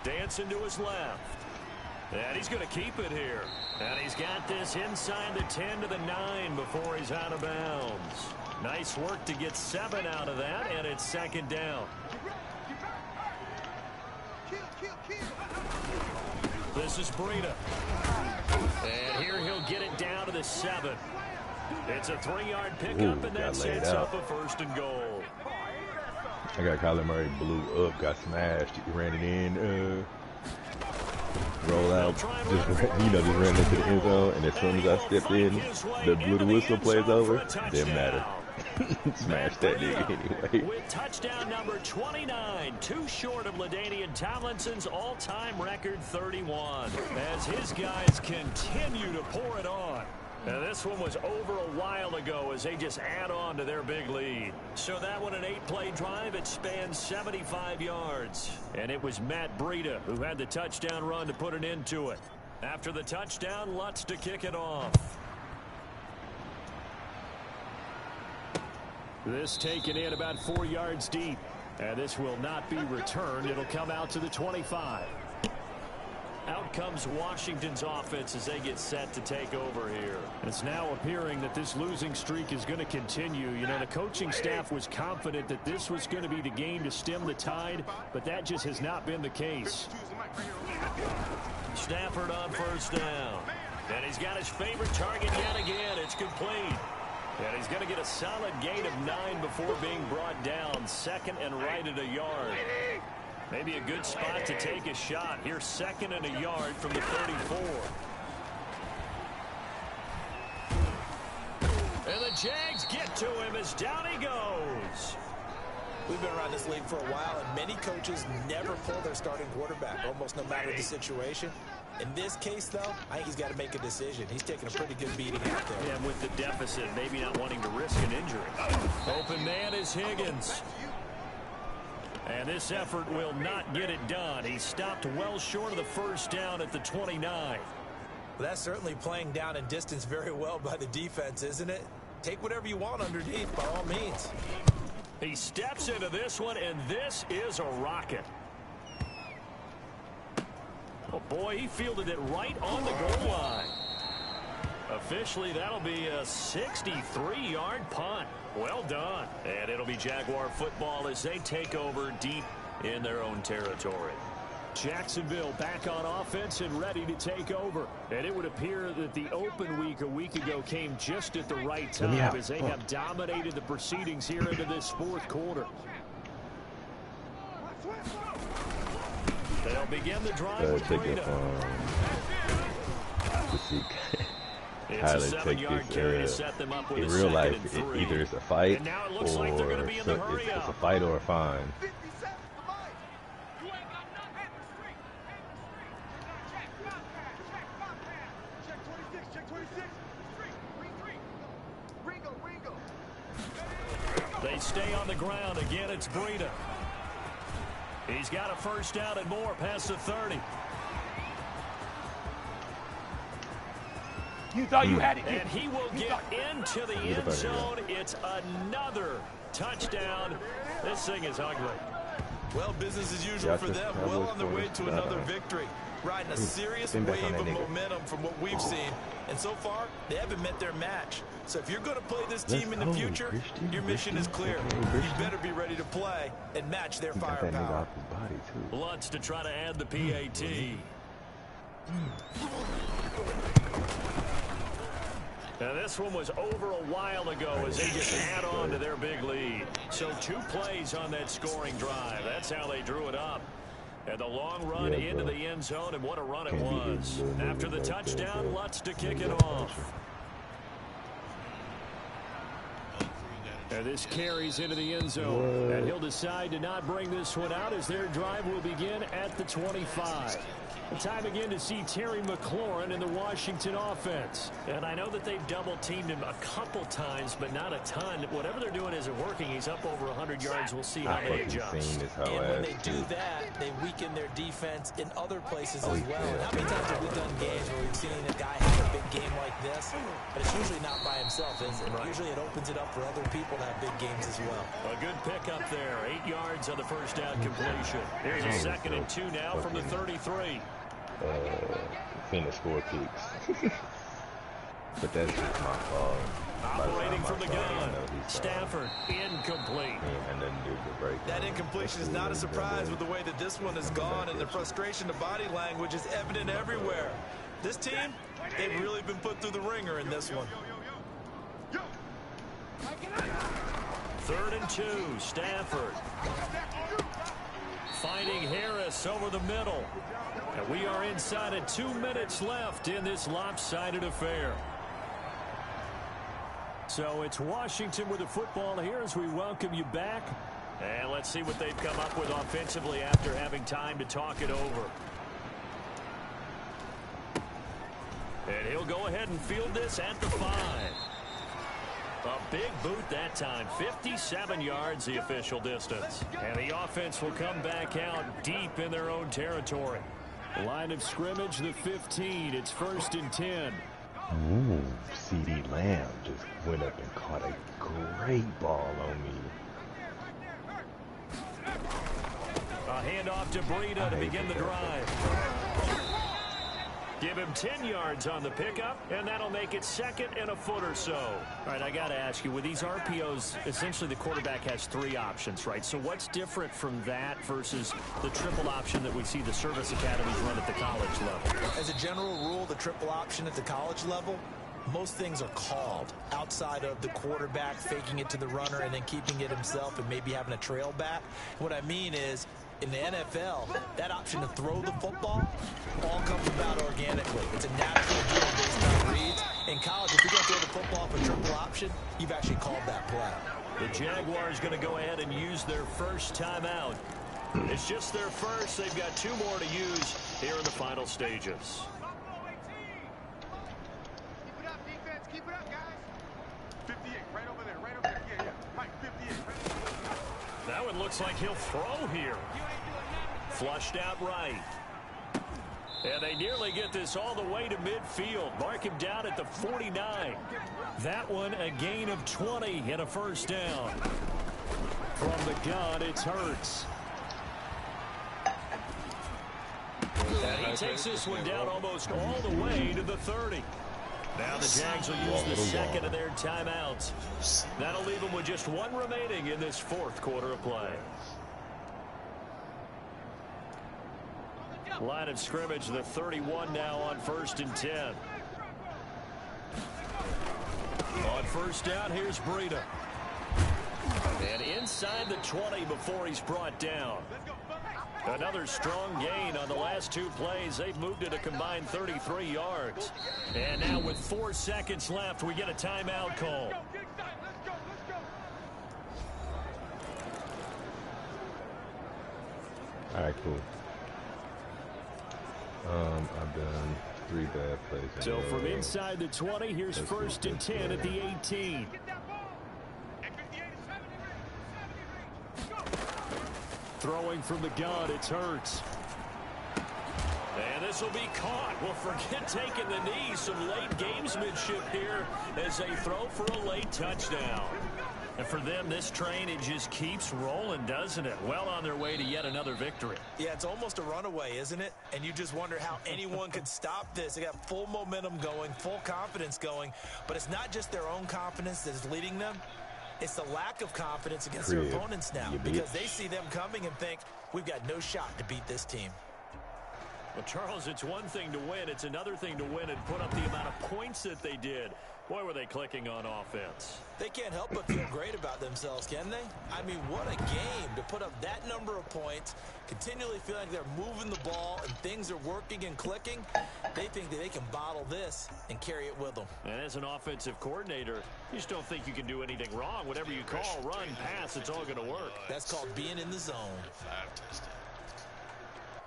Dancing to his left. And he's going to keep it here. And he's got this inside the 10 to the 9 before he's out of bounds. Nice work to get 7 out of that, and it's second down. This is Breida. And here he'll get it down to the 7. It's a 3-yard pickup, and that sets up a 1st and goal. I got Kyler Murray blew up, got smashed, he ran it in, roll out, just ran into the end zone, and as soon as I stepped in, the blue whistle plays over, didn't matter. Smash that nigga anyway. With touchdown number 29, too short of LaDainian Tomlinson's all-time record 31, as his guys continue to pour it on. And this one was over a while ago as they just add on to their big lead. So that one, an 8-play drive, it spans 75 yards. And it was Matt Breida who had the touchdown run to put an end to it. After the touchdown, Lutz to kick it off. This taken in about 4 yards deep. And this will not be returned. It'll come out to the 25. Out comes Washington's offense as they get set to take over here. It's now appearing that this losing streak is going to continue. You know, the coaching staff was confident that this was going to be the game to stem the tide, but that just has not been the case. Stafford on 1st down. And he's got his favorite target yet again. It's complete. And he's going to get a solid gain of 9 before being brought down. 2nd and right at a yard. Maybe a good spot to take a shot. Here's 2nd and a yard from the 34. And the Jags get to him as down he goes. We've been around this league for a while, and many coaches never pull their starting quarterback, almost no matter the situation. In this case, though, I think he's got to make a decision. He's taking a pretty good beating out there. Yeah, with the deficit, maybe not wanting to risk an injury. Open man is Higgins. And this effort will not get it done. He stopped well short of the 1st down at the 29. Well, that's certainly playing down and distance very well by the defense, isn't it? Take whatever you want underneath, by all means. He steps into this one, and this is a rocket. Oh, boy, he fielded it right on the goal line. Officially, that'll be a 63-yard punt. Well done. And it'll be Jaguar football as they take over deep in their own territory. Jacksonville back on offense and ready to take over. And it would appear that the open week a week ago came just at the right time as they have dominated the proceedings here into this 4th quarter. They'll begin the drive with Breida. To see It's how a they 7-yard carry to set them up with in a real second life, and 3. either it's a fight And now it or looks like they're going to be in the hurry it's a up. fight or a fine. They stay on the ground. Again, it's Breida. He's got a first down and more past the 30. You thought you had it. And he will get into the end zone. It's another touchdown. This thing is ugly. Well, business as usual for them. Well on their way to another victory. Riding a serious wave of momentum from what we've seen. And so far, they haven't met their match. So if you're going to play this team in the future, your mission is clear. You better be ready to play and match their firepower. Lutz to try to add the PAT. Now this one was over a while ago as they just add on to their big lead. So 2 plays on that scoring drive. That's how they drew it up. And the long run into the end zone, and what a run it was. After the touchdown, Lutz to kick it off. And this carries into the end zone. And he'll decide to not bring this one out as their drive will begin at the 25. Time again to see Terry McLaurin in the Washington offense. And I know that they've double-teamed him a couple times, but not a ton. Whatever they're doing isn't working. He's up over 100 yards. We'll see how they adjust. And when they do that, they weaken their defense in other places as well. And how many times have we done games where we've seen a guy have a big game like this? But it's usually not by himself, is it? Usually it opens it up for other people to have big games as well. A good pickup there. 8 yards on the first down completion. Here's a 2nd and 2 now from the 33. Finna score kicks. But that's just my fault. Operating from the gun. Stafford incomplete. That incompletion is not a surprise with the way that this one has gone, and the frustration, the body language is evident everywhere. This team, they've really been put through the ringer in this one. 3rd and 2, Stafford. Finding Harris over the middle. And we are inside of 2 minutes left in this lopsided affair. So it's Washington with the football here as we welcome you back. And let's see what they've come up with offensively after having time to talk it over. And he'll go ahead and field this at the 5. A big boot that time. 57 yards the official distance. And the offense will come back out deep in their own territory. Line of scrimmage, the 15. It's 1st and 10. Ooh, CD Lamb just went up and caught a great ball on me. A handoff to Breida to begin the drive. Give him 10 yards on the pickup, and that'll make it 2nd and a foot or so. All right, I got to ask you, with these RPOs, essentially the quarterback has 3 options, right? So what's different from that versus the triple option that we see the service academies run at the college level? As a general rule, the triple option at the college level, most things are called outside of the quarterback faking it to the runner and then keeping it himself and maybe having a trail back. What I mean is, in the NFL, that option to throw the football all comes about organically. It's a natural deal based on reads. In college, if you're going to throw the football for triple option, you've actually called that play. The Jaguars going to go ahead and use their first timeout. It's just their first. They've got 2 more to use here in the final stages. Keep it up, defense. Keep it up, guys. 58, right over there. Right over there. Yeah, Mike, 58. Right. That one looks like he'll throw here. Flushed out right. And they nearly get this all the way to midfield. Mark him down at the 49. That one a gain of 20 and a first down. From the gun, it's Hurts. And he takes this one down almost all the way to the 30. Now the Jags will use the 2nd of their timeouts. That'll leave them with just 1 remaining in this 4th quarter of play. Line of scrimmage, the 31 now on 1st and 10. On first down, here's Breida. And inside the 20 before he's brought down. Another strong gain on the last 2 plays. They've moved it a combined 33 yards. And now with 4 seconds left, we get a timeout call. All right, cool. I've done 3 bad plays. So from inside the 20, here's first and 10 at the 18. Throwing from the gun, it's Hurts. And this will be caught. Well, forget taking the knee. Some late gamesmanship here as they throw for a late touchdown. And for them, this train, it just keeps rolling, doesn't it? Well on their way to yet another victory. Yeah, it's almost a runaway, isn't it? And you just wonder how anyone could stop this. They got full momentum going, full confidence going. But it's not just their own confidence that's leading them. It's the lack of confidence against their opponents now, because they see them coming and think, we've got no shot to beat this team. Well, Charles, it's one thing to win. It's another thing to win and put up the amount of points that they did. Boy, were they clicking on offense. They can't help but feel great about themselves, can they? I mean, what a game to put up that number of points, continually feeling like they're moving the ball and things are working and clicking. They think that they can bottle this and carry it with them. And as an offensive coordinator, you just don't think you can do anything wrong. Whatever you call, run, pass, it's all going to work. That's called being in the zone.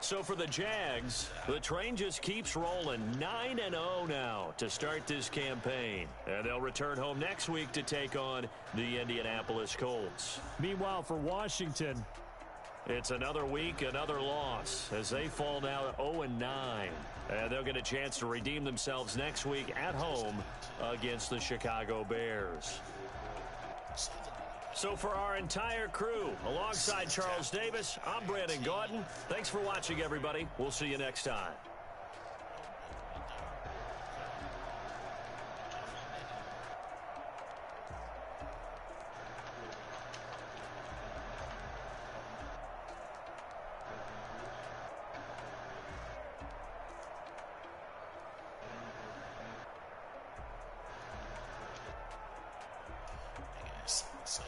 So for the Jags, the train just keeps rolling. 9-0 now to start this campaign. And they'll return home next week to take on the Indianapolis Colts. Meanwhile, for Washington, it's another week, another loss as they fall now to 0-9. And they'll get a chance to redeem themselves next week at home against the Chicago Bears. So for our entire crew, alongside Charles Davis, I'm Brandon Gaudin. Thanks for watching, everybody. We'll see you next time. So